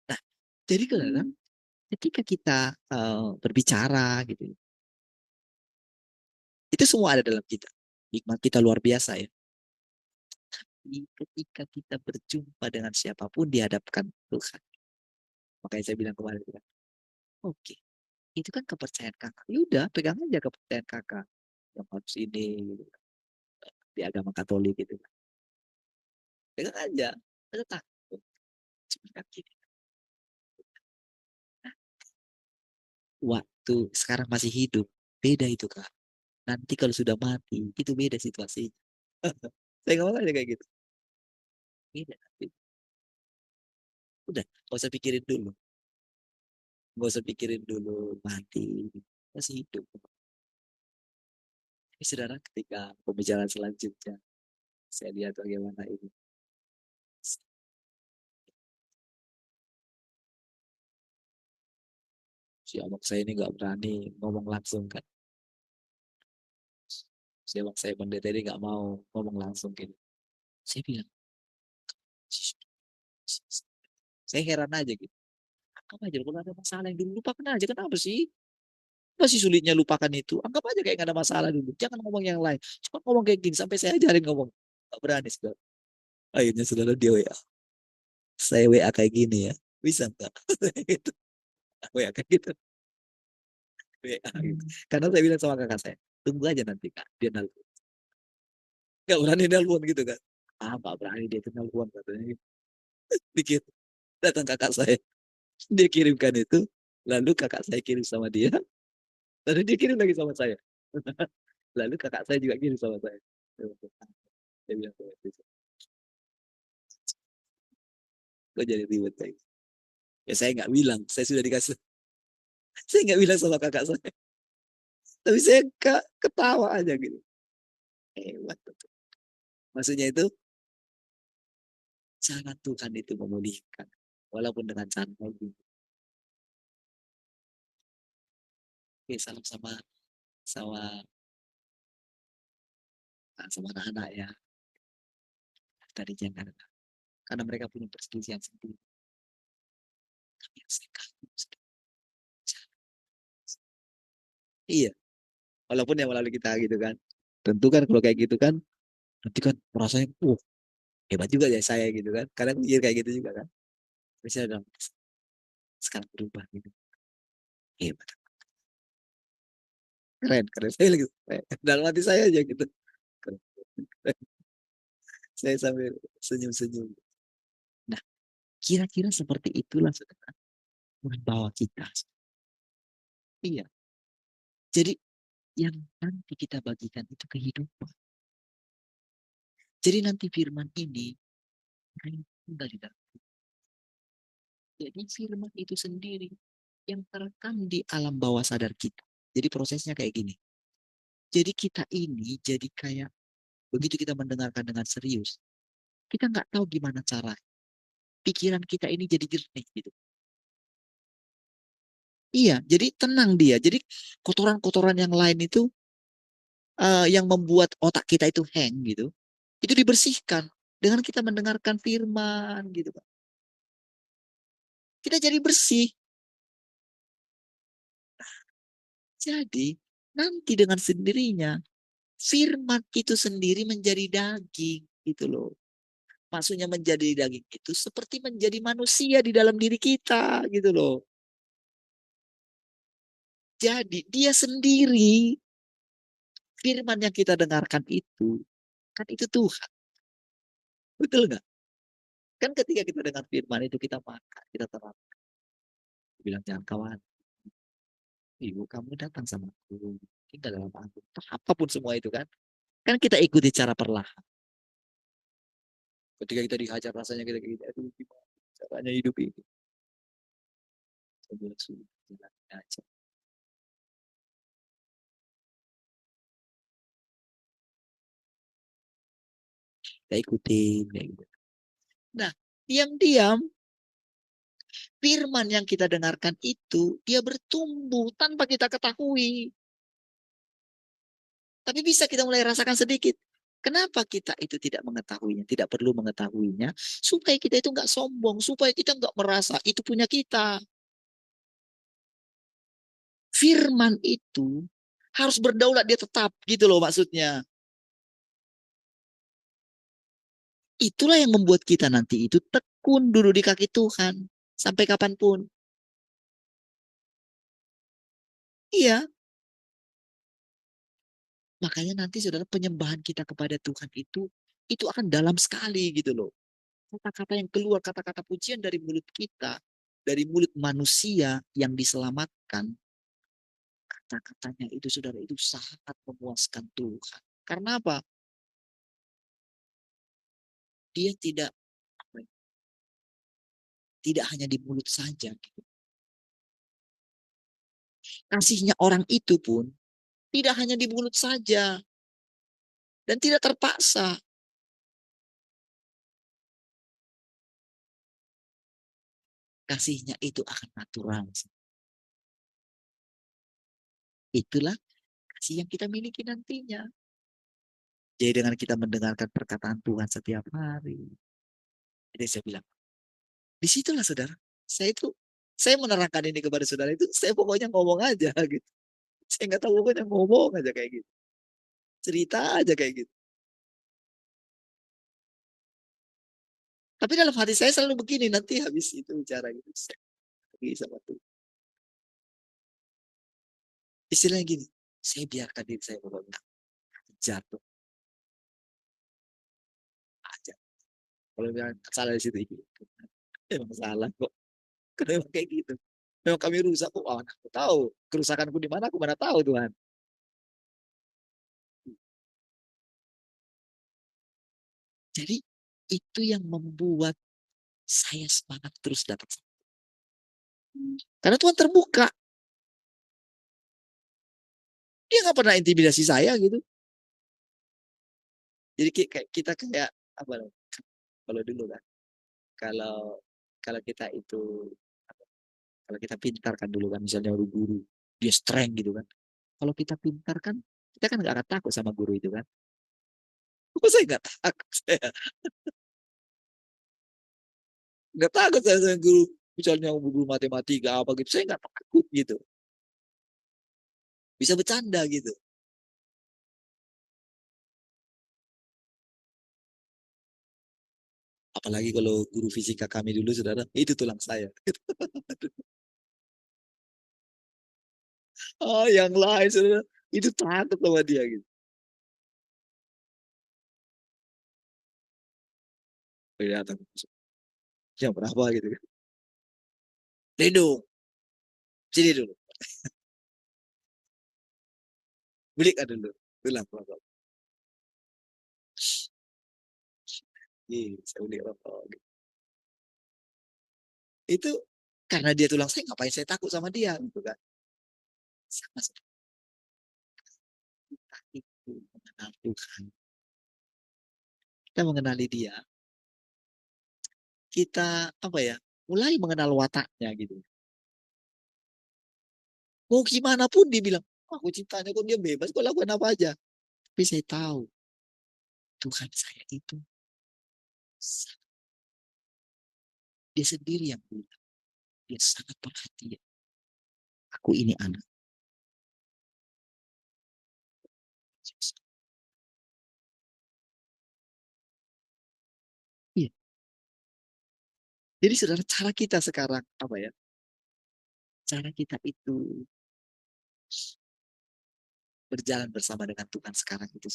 Nah, jadi kan ketika kita berbicara gitu, itu semua ada dalam kita. Hikmat kita luar biasa ya. Ketika kita berjumpa dengan siapapun dihadapkan Tuhan. Makanya saya bilang kemarin, oke, itu kan kepercayaan kakak. Yaudah, pegang aja kepercayaan kakak. Yang harus ini, gitu. Di agama Katolik gitu. Pegang aja. Kita takut. Cuma kan gini. Waktu sekarang masih hidup, beda itu kak. Nanti kalau sudah mati, itu beda situasinya. Saya ngomong aja kayak gitu. Beda nanti. Udah, gak usah pikirin dulu. Gak usah pikirin dulu mati. Masih hidup. Tapi saudara, ketika pembicaraan selanjutnya, saya lihat bagaimana ini. Si abang saya ini nggak berani ngomong langsung kan. Si abang saya pendeta ini nggak mau ngomong langsung gitu. Saya bilang, saya heran aja gitu. Anggap aja kalau ada masalah yang dulu lupakan aja. Kenapa sih? Masih sulitnya lupakan itu. Anggap aja kayak gak ada masalah dulu. Jangan ngomong yang lain. Cuma ngomong kayak gini. Sampai saya ajarin ngomong. Gak berani, saudara. Akhirnya saudara dia WA. Saya WA kayak gini ya. Bisa nggak? Gitu. WA kayak gitu. WA gitu. Karena saya bilang sama kakak saya. Tunggu aja nanti kak. Dia nelfon. Gak berani nelfon gitu kan. Ah, gak berani dia itu nelfon katanya. Dikit. Datang kakak saya. Dia kirimkan itu. Lalu kakak saya kirim sama dia. Lalu dia kirim lagi sama saya. Lalu kakak saya juga kirim sama saya. Dia bilang, kok jadi ribet kayak gitu? Ya saya nggak bilang, saya sudah dikasih. Saya nggak bilang sama kakak saya. Tapi saya ketawa aja gitu. Hebat. Maksudnya itu, cara Tuhan itu memulihkan. Walaupun dengan cara gitu. Oke, salam sama sama sama anak-anak ya. Tadi jangan. Karena mereka punya perselisihan sendiri. Tapi yang saya kagum, iya, walaupun yang melalui kita gitu kan. Tentu kan kalau kayak gitu kan, nanti kan rasanya, hebat juga ya saya gitu kan. Kadang mikir kayak gitu juga kan. Misalnya sekarang berubah gitu. Hebat. Keren, keren. Saya lagi, dalam hati saya aja gitu. Keren. Saya sambil senyum-senyum. Nah, kira-kira seperti itulah saudara. Membawa kita. Iya. Jadi yang nanti kita bagikan itu kehidupan. Jadi nanti firman ini dari dalam. Jadi firman itu sendiri yang terekam di alam bawah sadar kita. Jadi prosesnya kayak gini. Jadi kita ini jadi kayak begitu kita mendengarkan dengan serius, kita nggak tahu gimana cara. Pikiran kita ini jadi jernih gitu. Iya, jadi tenang dia. Jadi kotoran-kotoran yang lain itu yang membuat otak kita itu hang gitu, itu dibersihkan dengan kita mendengarkan firman gitu. Kita jadi bersih. Jadi nanti dengan sendirinya firman itu sendiri menjadi daging gitu loh. Maksudnya menjadi daging itu seperti menjadi manusia di dalam diri kita gitu loh. Jadi dia sendiri firman yang kita dengarkan itu, kan itu Tuhan. Betul nggak? Kan ketika kita dengar firman itu, kita makan, kita terapkan. Bilang, jangan kawan, ibu kamu datang sama aku, tinggal dalam aku. Apapun semua itu kan. Kan kita ikuti cara perlahan. Ketika kita dihajar rasanya kita gitu, aduh gimana caranya hidup ini. Saya bilang, sudah, jalanin aja. Kita ikutin. Kayak gitu. Nah, diam-diam firman yang kita dengarkan itu, dia bertumbuh tanpa kita ketahui. Tapi bisa kita mulai rasakan sedikit. Kenapa kita itu tidak mengetahuinya, tidak perlu mengetahuinya, supaya kita itu nggak sombong, supaya kita nggak merasa itu punya kita. Firman itu harus berdaulat, dia tetap gitu loh maksudnya. Itulah yang membuat kita nanti itu tekun dulu di kaki Tuhan sampai kapanpun. Iya, makanya nanti saudara, penyembahan kita kepada Tuhan itu akan dalam sekali gitu loh. Kata-kata yang keluar, kata-kata pujian dari mulut kita, dari mulut manusia yang diselamatkan, kata-katanya itu saudara itu sangat memuaskan Tuhan. Karena apa? Dia tidak tidak hanya di mulut saja. Gitu. Kasihnya orang itu pun tidak hanya di mulut saja dan tidak terpaksa. Kasihnya itu akan natural. Itulah kasih yang kita miliki nantinya. Jadi dengan kita mendengarkan perkataan Tuhan setiap hari. Jadi saya bilang, disitulah saudara. Saya menerangkan ini kepada saudara itu, saya pokoknya ngomong aja gitu. Saya nggak tahu, pokoknya ngomong aja kayak gitu. Cerita aja kayak gitu. Tapi dalam hati saya selalu begini, nanti habis itu bicara gitu. Saya pergi sama Tuhan. Istilahnya gini, saya biarkan diri saya berontak. Jatuh aja. Kalau bilang salah di situ, emang salah kok. Kenapa kayak gitu? Memang kami rusak kok. Oh, aku tahu. Kerusakanku di mana, aku mana tahu Tuhan. Jadi itu yang membuat saya semangat terus datang. Karena Tuhan terbuka. Dia nggak pernah intimidasi saya gitu. Jadi kayak kita kayak apa? Kalau dulu kan, kalau kalau kita itu kalau kita pintar kan dulu kan, misalnya guru dia strength gitu kan. Kalau kita pintar kan, kita kan nggak akan takut sama guru itu kan. Kok saya nggak takut? Saya nggak takut saya sama guru. Misalnya guru matematika apa gitu, saya nggak takut gitu. Bisa bercanda gitu. Apalagi kalau guru fisika kami dulu, saudara, itu tulang saya. Ah, yang lain, saudara, itu takut sama dia gitu. Kelihatan. Jam berapa gitu kan. Lindung, sini dulu. Belikan dulu. Tulang rokok. Saya beli rokok. Gitu. Itu karena dia tulang saya, ngapain saya takut sama dia gitu kan. Sama seperti kita itu mengenal Tuhan. Kita mengenali dia. Kita apa ya, mulai mengenal wataknya gitu. Mau gimana pun dibilang, aku ciptanya kok dia bebas, kok lakukan apa aja. Tapi saya tahu Tuhan saya itu dia sendiri yang bilang, dia sangat perhatian. Aku ini anak. Iya. Jadi saudara, cara kita sekarang apa ya? Cara kita itu berjalan bersama dengan Tuhan sekarang itu.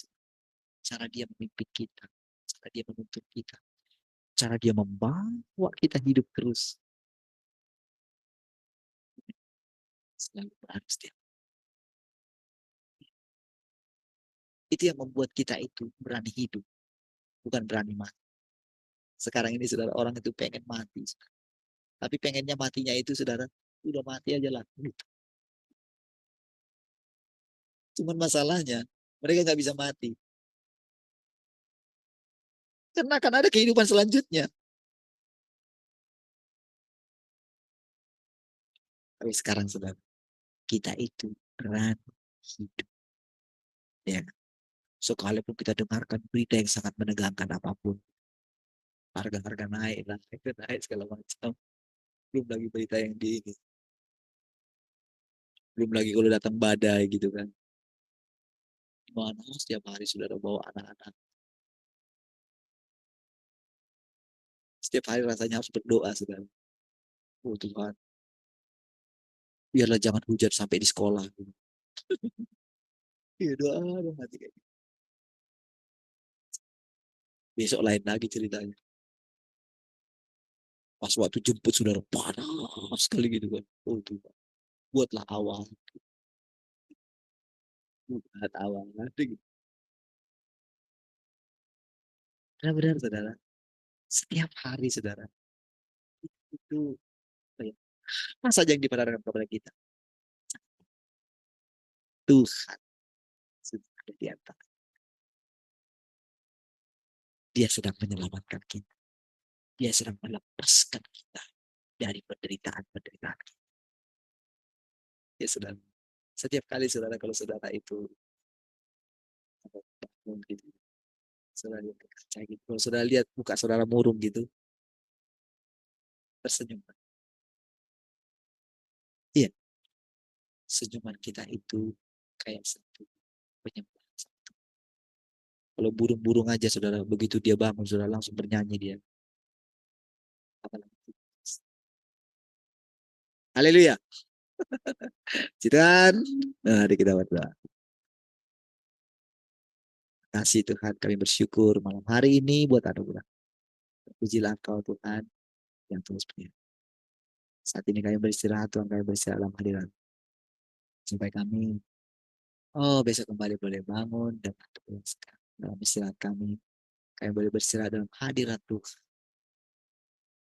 Cara dia memimpin kita, cara dia menuntun kita, cara dia membawa kita hidup terus. Selalu harus dia. Itu yang membuat kita itu berani hidup, bukan berani mati. Sekarang ini saudara, orang itu pengen mati. Tapi pengennya matinya itu saudara, udah mati aja lah. Gitu. Cuman masalahnya, mereka nggak bisa mati. Karena akan ada kehidupan selanjutnya. Tapi sekarang saudara, kita itu berani hidup. Ya. Sekalipun kita dengarkan berita yang sangat menegangkan apapun. Harga-harga naik lah, naik segala macam. Belum lagi berita yang di ini. Belum lagi kalau datang badai gitu kan. Mana setiap hari saudara bawa anak-anak. Setiap hari rasanya harus berdoa saudara. Oh Tuhan, biarlah jangan hujan sampai di sekolah. Iya doa dong hati kayak gitu. Besok lain lagi ceritanya. Pas waktu jemput saudara panas sekali gitu kan. Oh Tuhan, buatlah awal. Buat awal nanti gitu. Benar-benar saudara. Setiap hari saudara. Itu apa saja yang diperhadapkan kepada kita. Tuhan sudah ada di antara. Dia sedang menyelamatkan kita. Dia sedang melepaskan kita dari penderitaan-penderitaan kita. Dia sedang setiap kali saudara kalau saudara itu bangun gitu, saudara lihat ke kaca gitu, kalau saudara lihat muka saudara murung gitu, tersenyum. Iya, senyuman kita itu kayak satu penyembahan. Kalau burung-burung aja saudara, begitu dia bangun saudara langsung bernyanyi dia. Haleluya. Citan. Nah, kita berdoa. Kasih Tuhan, kami bersyukur malam hari ini buat anugerah. Pujilah Engkau Tuhan yang terus punya. Saat ini kami beristirahat, Tuhan, kami beristirahat dalam hadirat. Supaya kami, besok kembali boleh bangun dan dalam istirahat kami. Kami boleh beristirahat dalam hadirat Tuhan.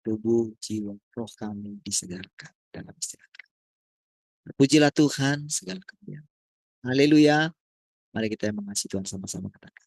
Tubuh, jiwa, roh kami disegarkan dalam istirahat kami. Pujilah Tuhan segala kemuliaan. Haleluya. Mari kita yang mengasihi Tuhan sama-sama katakan.